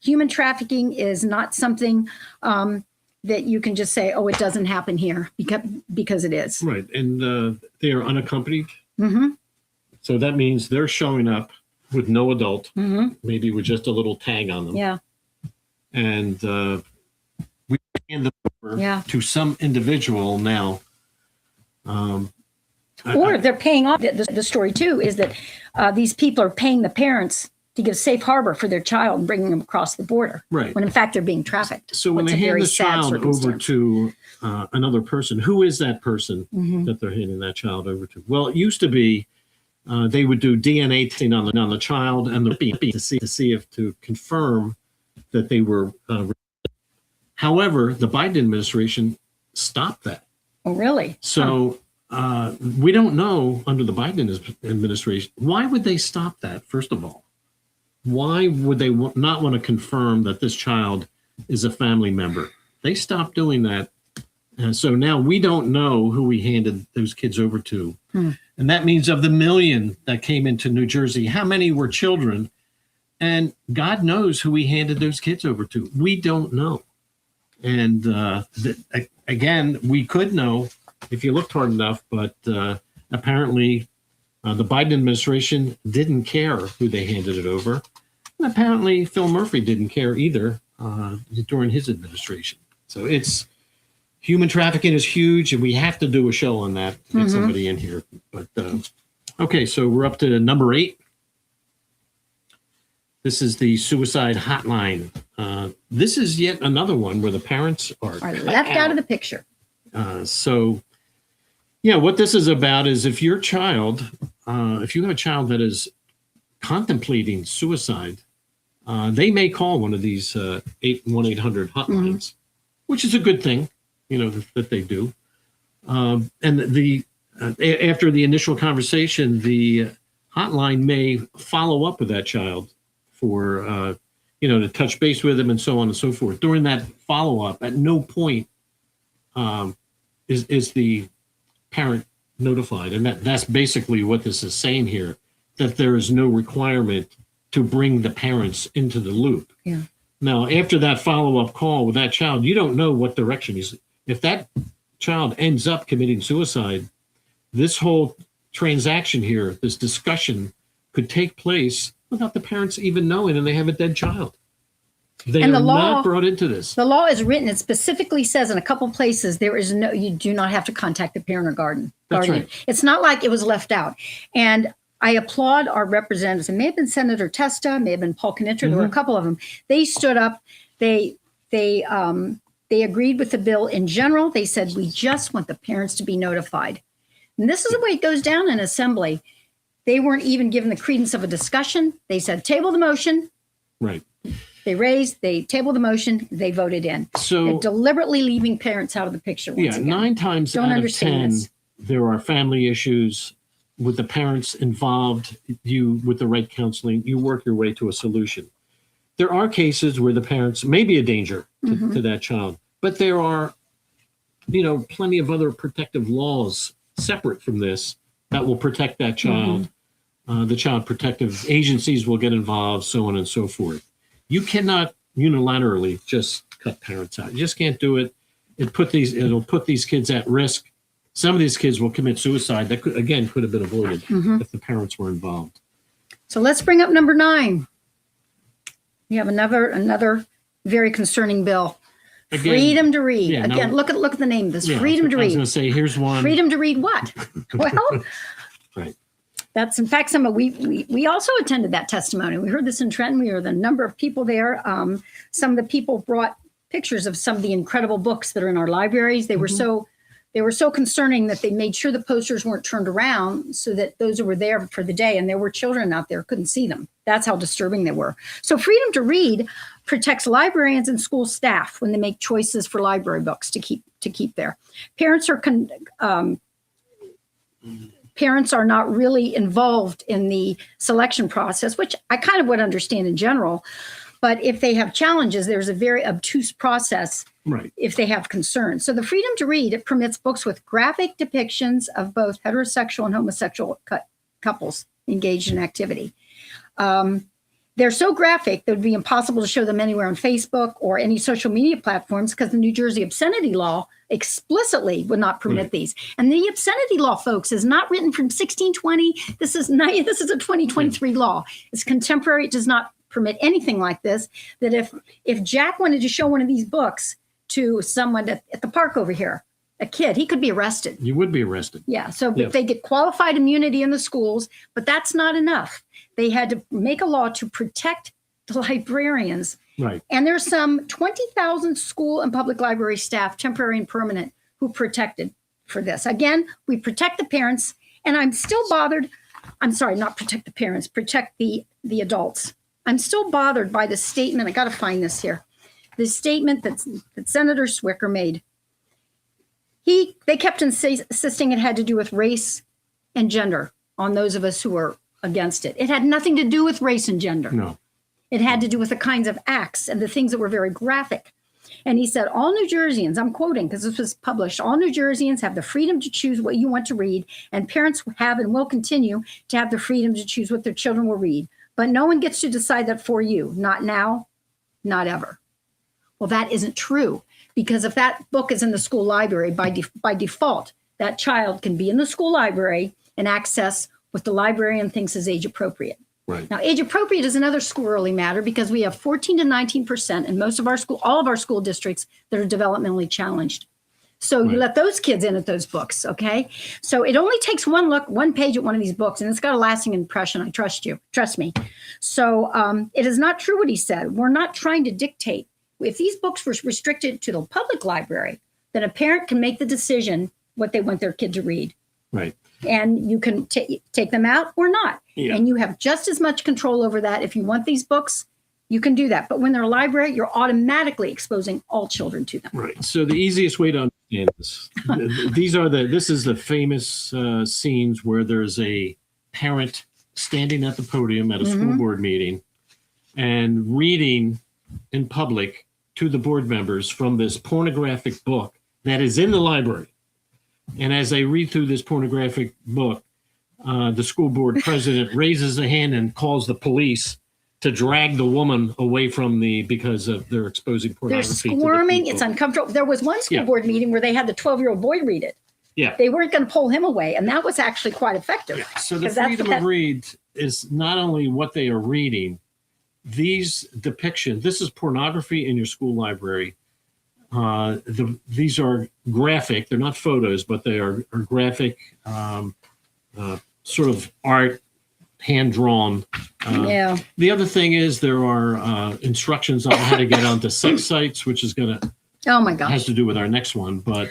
Human trafficking is not something that you can just say, oh, it doesn't happen here because it is. Right, and they are unaccompanied. Mm-hmm. So that means they're showing up with no adult, mm-hmm. maybe with just a little tag on them. Yeah. And we hand them over to some individual now. Or they're paying off. The story, too, is that these people are paying the parents to give safe harbor for their child and bringing them across the border. Right. When, in fact, they're being trafficked. So when they hand the child over to another person, who is that person mm-hmm. that they're handing that child over to? Well, it used to be they would do DNA testing on the child and to confirm that they were. However, the Biden administration stopped that. Oh, really? So we don't know under the Biden administration, why would they stop that, first of all? Why would they not want to confirm that this child is a family member? They stopped doing that. And so now we don't know who we handed those kids over to. And that means of the million that came into New Jersey, how many were children And God knows who he handed those kids over to. We don't know. And again, we could know if you looked hard enough, but apparently the Biden administration didn't care who they handed it over. And apparently Phil Murphy didn't care either during his administration. So it's human trafficking is huge, and we have to do a show on that. Get somebody in here. But okay, so we're up to number 8. This is the suicide hotline. This is yet another one where the parents are left out of the picture. So, yeah, what this is about is if your child, if you have a child that is contemplating suicide, they may call one of these 1-800 hotlines, which is a good thing, that they do. And after the initial conversation, the hotline may follow up with that child for, to touch base with them and so on and so forth. During that follow-up, at no point is the parent notified. And that's basically what this is saying here, that there is no requirement to bring the parents into the loop. Yeah. Now, after that follow-up call with that child, you don't know what direction he's. If that child ends up committing suicide, this whole transaction here, this discussion, could take place without the parents even knowing, and they have a dead child. They are not brought into this. The law is written. It specifically says in a couple places you do not have to contact the parent or guardian. That's right. It's not like it was left out. And I applaud our representatives. It may have been Senator Testa, may have been Paul Knitcher. There were a couple of them. They stood up. They agreed with the bill in general. They said, we just want the parents to be notified. And this is the way it goes down in assembly. They weren't even given the credence of a discussion. They said, table the motion. Right. They tabled the motion, they voted in. So they're deliberately leaving parents out of the picture. Once again. 9 times out of 10, there are family issues with the parents involved. You, with the right counseling, you work your way to a solution. There are cases where the parents may be a danger to that child, but there are, plenty of other protective laws separate from this that will protect that child. The child protective agencies will get involved, so on and so forth. You cannot unilaterally just cut parents out. You just can't do it. It'll put these kids at risk. Some of these kids will commit suicide. That could have been avoided if the parents were involved. So let's bring up number 9. We have another very concerning bill. Again, freedom to read. Yeah, again, look at the name of this. Yeah, freedom to read. I was going to say, here's one. Freedom to read what? Well, right. That's in fact we also attended that testimony. We heard this in Trenton. We were the number of people there. Some of the people brought pictures of some of the incredible books that are in our libraries. They were so concerning that they made sure the posters weren't turned around so that those who were there for the day, and there were children out there, couldn't see them. That's how disturbing they were. So freedom to read protects librarians and school staff when they make choices for library books to keep there. Parents are not really involved in the selection process, which I kind of would understand in general. But if they have challenges, there's a very obtuse process if they have concerns. So the freedom to read, it permits books with graphic depictions of both heterosexual and homosexual couples engaged in activity. They're so graphic that it would be impossible to show them anywhere on Facebook or any social media platforms because the New Jersey obscenity law explicitly would not permit these. And the obscenity law, folks, is not written from 1620. This is a 2023 law. It's contemporary. It does not permit anything like this. That if Jack wanted to show one of these books to someone at the park over here, a kid, he could be arrested. You would be arrested. Yeah. So if they get qualified immunity in the schools, but that's not enough. They had to make a law to protect the librarians. Right. And there's some 20,000 school and public library staff, temporary and permanent, who protected for this. Again, we protect the parents, and I'm still bothered. I'm sorry, not protect the parents, protect the adults. I'm still bothered by the statement. I got to find this here. The statement that Senator Swicker made. They kept insisting it had to do with race and gender on those of us who were against it. It had nothing to do with race and gender. No. It had to do with the kinds of acts and the things that were very graphic. And he said, all New Jerseyans, I'm quoting because this was published, all New Jerseyans have the freedom to choose what you want to read, and parents have and will continue to have the freedom to choose what their children will read. but no one gets to decide that for you. Not now, not ever. Well, that isn't true, because if that book is in the school library, by default, that child can be in the school library and access what the librarian thinks is age appropriate. Right. Now, age appropriate is another squirrely matter, because we have 14 to 19% in all of our school districts that are developmentally challenged. So you let those kids in at those books, okay? So it only takes one page at one of these books, and it's got a lasting impression. I trust you. Trust me. So it is not true what he said. We're not trying to dictate. If these books were restricted to the public library, then a parent can make the decision what they want their kid to read. Right. And you can take them out or not. Yeah. And you have just as much control over that. If you want these books, you can do that. But when they're a library, you're automatically exposing all children to them. Right. So the easiest way to understand this, this is the famous scenes where there's a parent standing at the podium at a school board meeting and reading in public to the board members from this pornographic book that is in the library. And as they read through this pornographic book, the school board president raises a hand and calls the police to drag the woman away from because of they're exposing pornography. They're squirming. It's uncomfortable. There was one school board meeting where they had the 12-year-old boy read it. Yeah. They weren't going to pull him away. And that was actually quite effective. Yeah. So the freedom of read is not only what they are reading, these depictions, this is pornography in your school library. These are graphic. They're not photos, but they are graphic, sort of art, hand-drawn. The other thing is there are instructions on how to get onto sex sites, which is going to has to do with our next one. But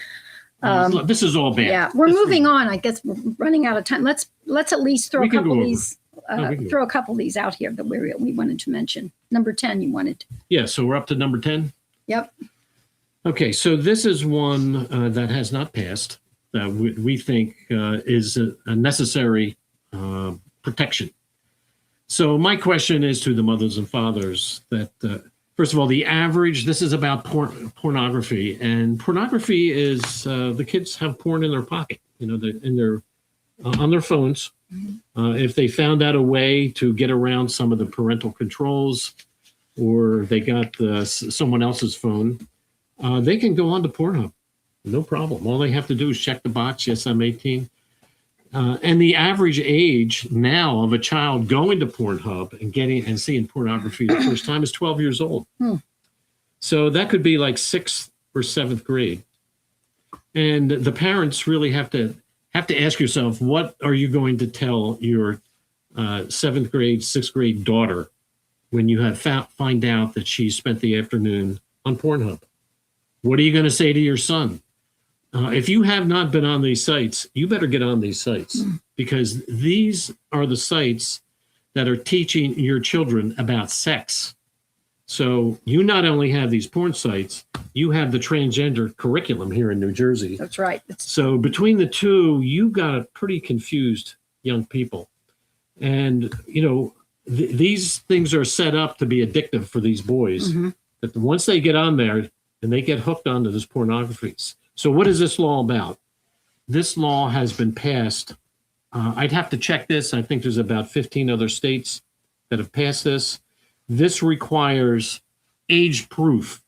this is all bad. Yeah, we're moving on. I guess we're running out of time. Let's at least throw a couple of these. Throw a couple of these out here that we wanted to mention. Number 10, you wanted. Yeah, so we're up to number 10. Yep. Okay, so this is one that has not passed that we think is a necessary protection. So my question is to the mothers and fathers that, first of all, the average, this is about pornography, and pornography is the kids have porn in their pocket, on their phones. If they found out a way to get around some of the parental controls, or they got someone else's phone, they can go on to Pornhub. No problem. All they have to do is check the box, yes, I'm 18. And the average age now of a child going to Pornhub and seeing pornography the first time is 12 years old. So that could be like 6th or 7th grade. And the parents really have to ask yourself, what are you going to tell your 7th grade, 6th grade daughter when you find out that she spent the afternoon on Pornhub? What are you going to say to your son? If you have not been on these sites, you better get on these sites, because these are the sites that are teaching your children about sex. So you not only have these porn sites, you have the transgender curriculum here in New Jersey. That's right. So between the two, you got a pretty confused young people. And, these things are set up to be addictive for these boys. That once they get on there and they get hooked onto this pornography. So what is this law about? This law has been passed. I'd have to check this. I think there's about 15 other states that have passed this. This requires age proof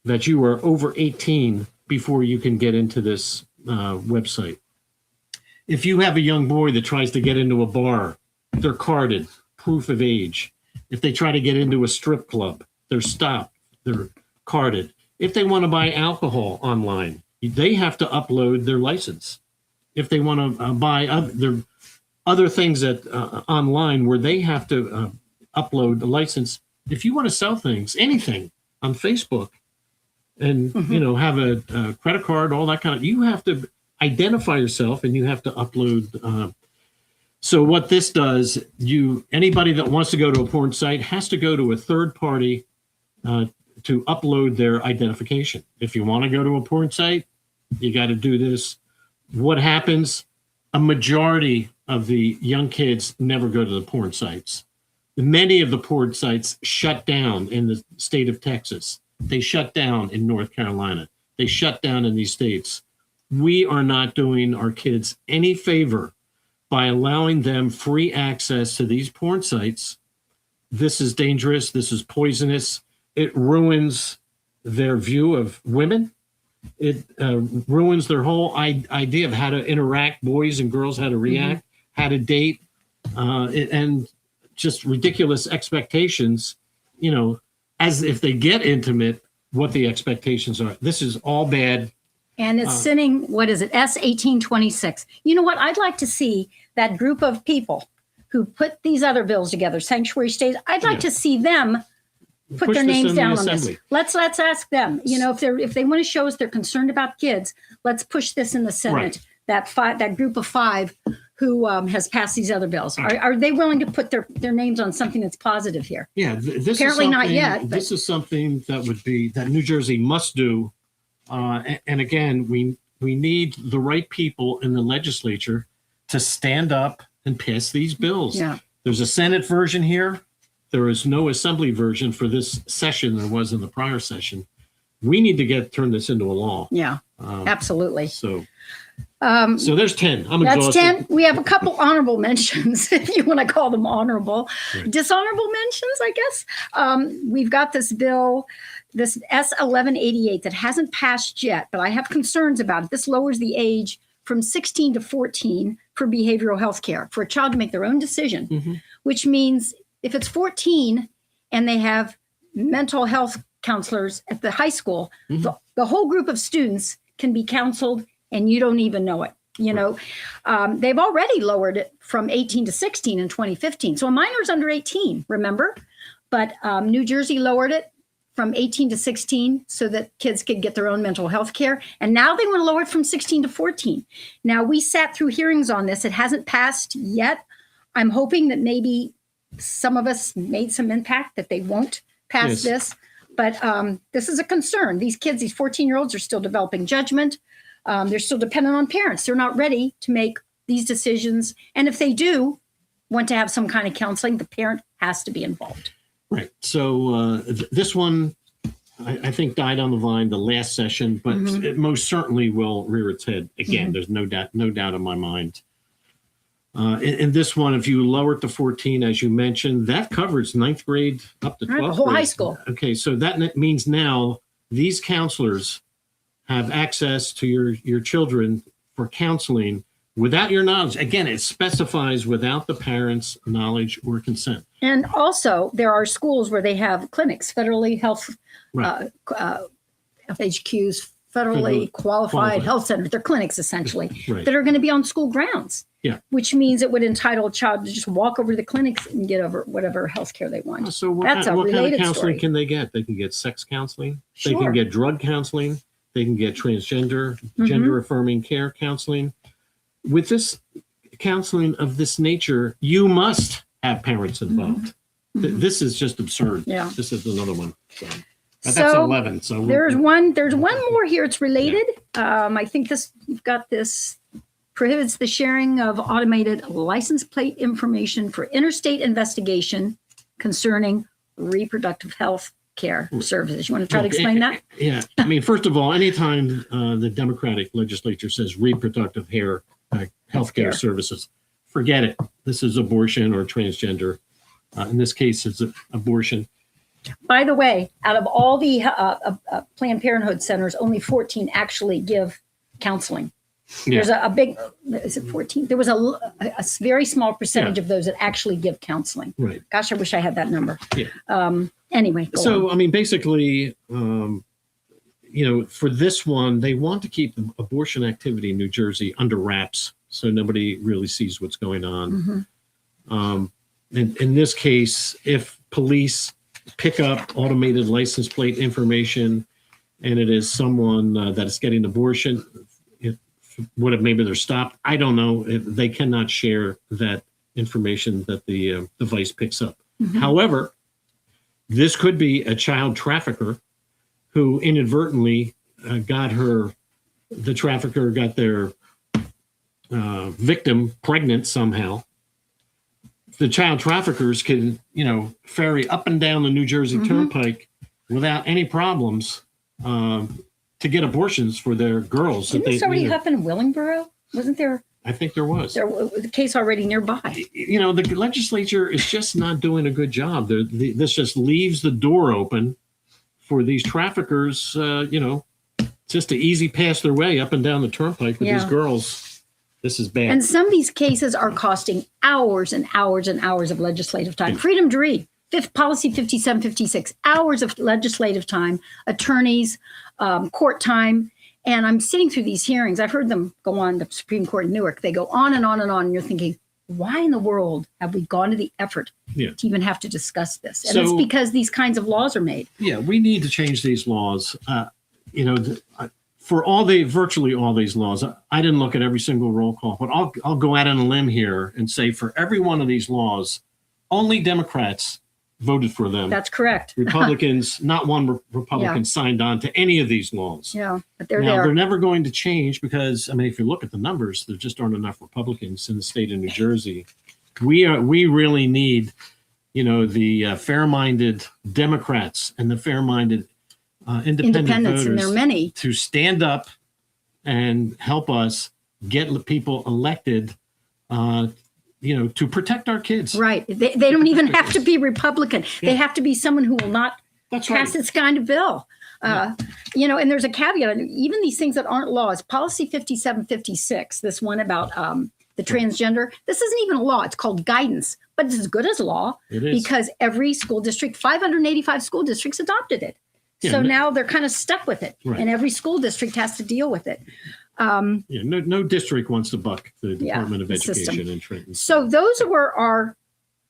that you are over 18 before you can get into this website. If you have a young boy that tries to get into a bar, they're carded, proof of age. If they try to get into a strip club, they're stopped, they're carded. If they want to buy alcohol online, they have to upload their license. If they want to buy other things online where they have to upload the license. If you want to sell things, anything on Facebook, and have a credit card, all that kind of, you have to identify yourself and you have to upload. So what this does, anybody that wants to go to a porn site has to go to a third party to upload their identification. If you want to go to a porn site, you got to do this. What happens? A majority of the young kids never go to the porn sites. Many of the porn sites shut down in the state of Texas. They shut down in North Carolina. They shut down in these states. We are not doing our kids any favor by allowing them free access to these porn sites this is dangerous. This is poisonous. It ruins their view of women. It ruins their whole idea of how to interact, boys and girls, how to react, how to date, and just ridiculous expectations, as if they get intimate, what the expectations are. This is all bad. And it's sitting, what is it, S1826. You know what? I'd like to see that group of people who put these other bills together, sanctuary states. I'd like to see them put Push their this names in the down on this. assembly. Let's ask them. If they want to show us they're concerned about kids, let's push this in the Senate. Right. That group of 5 who has passed these other bills. Are they willing to put their names on something that's positive here? Yeah, this Apparently is not yet, This is something that New Jersey must do. And again, we need the right people in the legislature to stand up and pass these bills. Yeah. There's a Senate version here. There is no assembly version for this session. There was in the prior session. We need to turn this into a law. Yeah, absolutely. So there's 10. I'm That's exhausted. 10. We have a couple honorable mentions, if you want to call them honorable. Right. Dishonorable mentions, I guess. We've got this bill, this S1188, that hasn't passed yet, but I have concerns about it. This lowers the age from 16 to 14 for behavioral health care, for a child to make their own decision, which means if it's 14 and they have mental health counselors at the high school, the whole group of students can be counseled and you don't even know it. They've already lowered it from 18 to 16 in 2015. So a minor's under 18, remember? But New Jersey lowered it from 18 to 16 so that kids could get their own mental health care. And now they want to lower it from 16 to 14. Now, we sat through hearings on this. It hasn't passed yet. I'm hoping that maybe some of us made some impact, that they won't pass this. But this is a concern. These kids, these 14-year-olds, are still developing judgment. They're still dependent on parents. They're not ready to make these decisions. And if they do want to have some kind of counseling, the parent has to be involved. Right. So this one, I think, died on the vine the last session, but it most certainly will rear its head again. There's no doubt in my mind. In this one, if you lower it to 14, as you mentioned, that covers 9th grade up to 12th grade. The whole high school. Okay, so that means now these counselors have access to your children for counseling without your knowledge. Again, it specifies without the parents' knowledge or consent. And also, there are schools where they have clinics, federally health, FHQs, federally qualified health centers. They're clinics, essentially, that are going to be on school grounds. Yeah. Which means it would entitle a child to just walk over to the clinics and get over whatever health care they want. So what That's kind of counseling story. can they get? They can get sex counseling. Sure. They can get drug counseling. They can get transgender, gender-affirming care counseling. With this counseling of this nature, you must have parents involved. This is just absurd. Yeah. This is another one. But that's 11. So there's one more here. It's related. I think you've got this. Prohibits the sharing of automated license plate information for interstate investigation concerning reproductive health care services. You want to try to explain that? Yeah. I mean, first of all, anytime the Democratic legislature says reproductive health care services, forget it. This is abortion or transgender. In this case, it's abortion. By the way, out of all the Planned Parenthood centers, only 14 actually give counseling. Yeah. There's a big, is it 14? There was a very small percentage of those that actually give counseling. Right. Gosh, I wish I had that number. Yeah. Anyway. So, I mean, basically, for this one, they want to keep abortion activity in New Jersey under wraps so nobody really sees what's going on. In this case, if police pick up automated license plate information and it is someone that is getting abortion, maybe they're stopped. I don't know. They cannot share that information that the device picks up. However, this could be a child trafficker who inadvertently got their victim pregnant somehow. The child traffickers can, ferry up and down the New Jersey Turnpike without any problems to get abortions for their girls. Didn't this already happen in Willingboro? Wasn't there I think there was. There was a case already nearby. You know, the legislature is just not doing a good job. This just leaves the door open for these traffickers, just to easy pass their way up and down the turnpike with these girls. This is bad. And some of these cases are costing hours and hours and hours of legislative time. Freedom to read, policy 5756, hours of legislative time, attorneys, court time. And I'm sitting through these hearings. I've heard them go on the Supreme Court in Newark. They go on and on and on. And you're thinking, why in the world have we gone to the effort to even have to discuss this? And it's because these kinds of laws are made. Yeah, we need to change these laws. For virtually all these laws, I didn't look at every single roll call, but I'll go out on a limb here and say for every one of these laws, only Democrats voted for them. That's correct. Republicans, not one Republican signed on to any of these laws. Yeah, but they're now, there. They're never going to change because, if you look at the numbers, there just aren't enough Republicans in the state of New Jersey. We really need, the fair-minded Democrats and the fair-minded independents, voters, and there are many, to stand up and help us get people elected to protect our kids. Right. They don't even have to be Republican. Yeah. They have to be someone who will not pass this kind of bill. And there's a caveat. Even these things that aren't laws, policy 5756, this one about the transgender, this isn't even a law. It's called guidance, but it's as good as law because every school district, 585 school districts adopted it. Yeah, so now they're kind of stuck with it, and every school district has to deal with it. No district wants to buck the Department of Education in Trenton. So those were our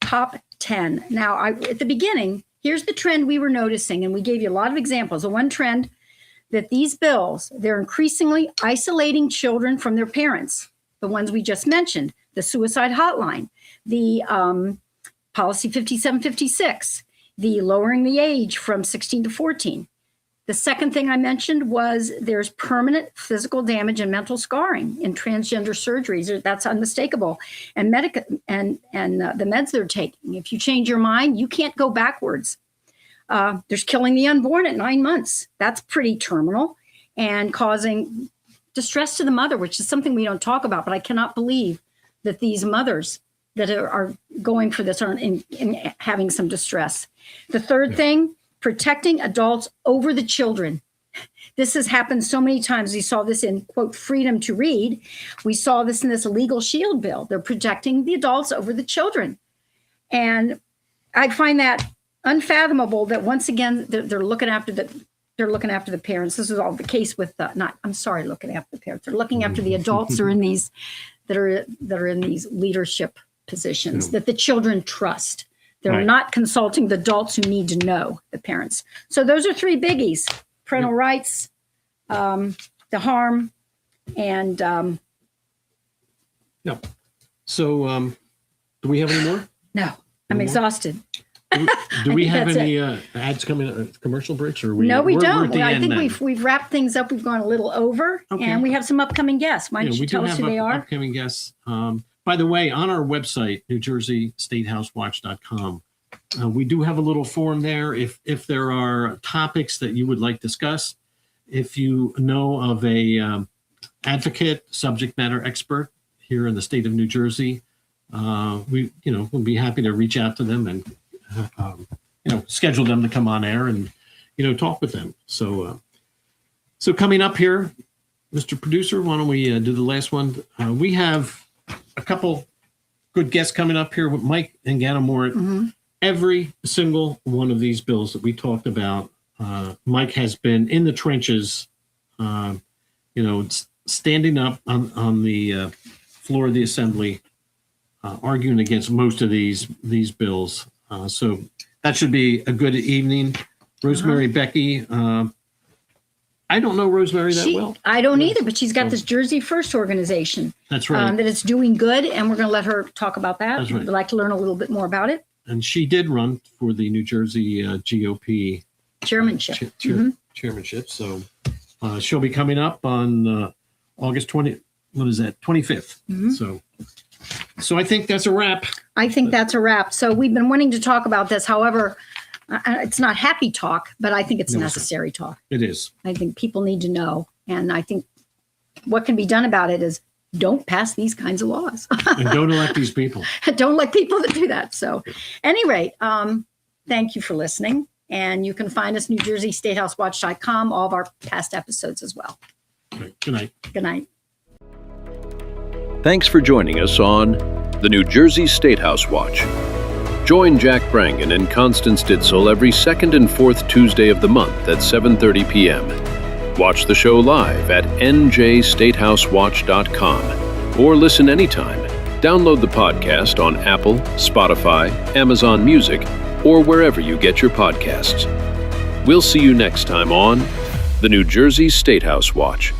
top 10. Now, at the beginning, here's the trend we were noticing, and we gave you a lot of examples. The one trend that these bills, they're increasingly isolating children from their parents. The ones we just mentioned, the suicide hotline, the policy 5756, the lowering the age from 16 to 14. The second thing I mentioned was there's permanent physical damage and mental scarring in transgender surgeries. That's unmistakable. And the meds they're taking. If you change your mind, you can't go backwards. There's killing the unborn at 9 months. That's pretty terminal and causing distress to the mother, which is something we don't talk about. But I cannot believe that these mothers that are going for this are in having some distress. The third thing, protecting adults over the children. This has happened so many times. We saw this in, quote, freedom to read. We saw this in this legal shield bill. They're protecting the adults over the children. And I find that unfathomable that once again, they're looking after the parents. This is all the case with looking after the parents. They're looking after the adults that are in these leadership positions that the children trust. They're not consulting the adults who need to know the parents. So those are three biggies: parental rights, the harm, and no. So do we have any more? No, I'm exhausted. Do we have any ads coming, commercial breaks? Or No, we don't. We're I think we've wrapped things up. We've gone a little over, and we have some upcoming guests. Why don't you tell us who they are? Upcoming guests. By the way, on our website, NewJerseyStateHouseWatch.com, we do have a little form there. If there are topics that you would like to discuss, if you know of a advocate, subject matter expert here in the state of New Jersey, we'll be happy to reach out to them and schedule them to come on air and talk with them. So coming up here, Mr. Producer, why don't we do the last one? We have a couple good guests coming up here with Mike and Ganamort. Mm-hmm. Every single one of these bills that we talked about, Mike has been in the trenches, standing up on the floor of the assembly, arguing against most of these bills. So that should be a good evening. Rosemary Becky, I don't know Rosemary that well. I don't either, but she's got this Jersey First organization. That's right. That it's doing good, and we're going to let her talk about that. That's right. We'd like to learn a little bit more about it. And she did run for the New Jersey GOP chairmanship. Chairmanship. So she'll be coming up on August 25th. Mm-hmm. So I think that's a wrap. That's a wrap. So we've been wanting to talk about this. However, it's not happy talk, but I think it's necessary talk. It is. I think people need to know. And I think what can be done about it is don't pass these kinds of laws. And don't elect these people. Don't elect people that do that. So, at any rate, thank you for listening. And you can find us NewJerseyStateHouseWatch.com, all of our past episodes as well. Okay, good night. Good night. Thanks for joining us on the New Jersey Statehouse Watch. Join Jack Brangan and Constance Ditzel every second and fourth Tuesday of the month at 7:30 p.m. Watch the show live at njstatehousewatch.com or listen anytime. Download the podcast on Apple, Spotify, Amazon Music, or wherever you get your podcasts. We'll see you next time on the New Jersey Statehouse Watch.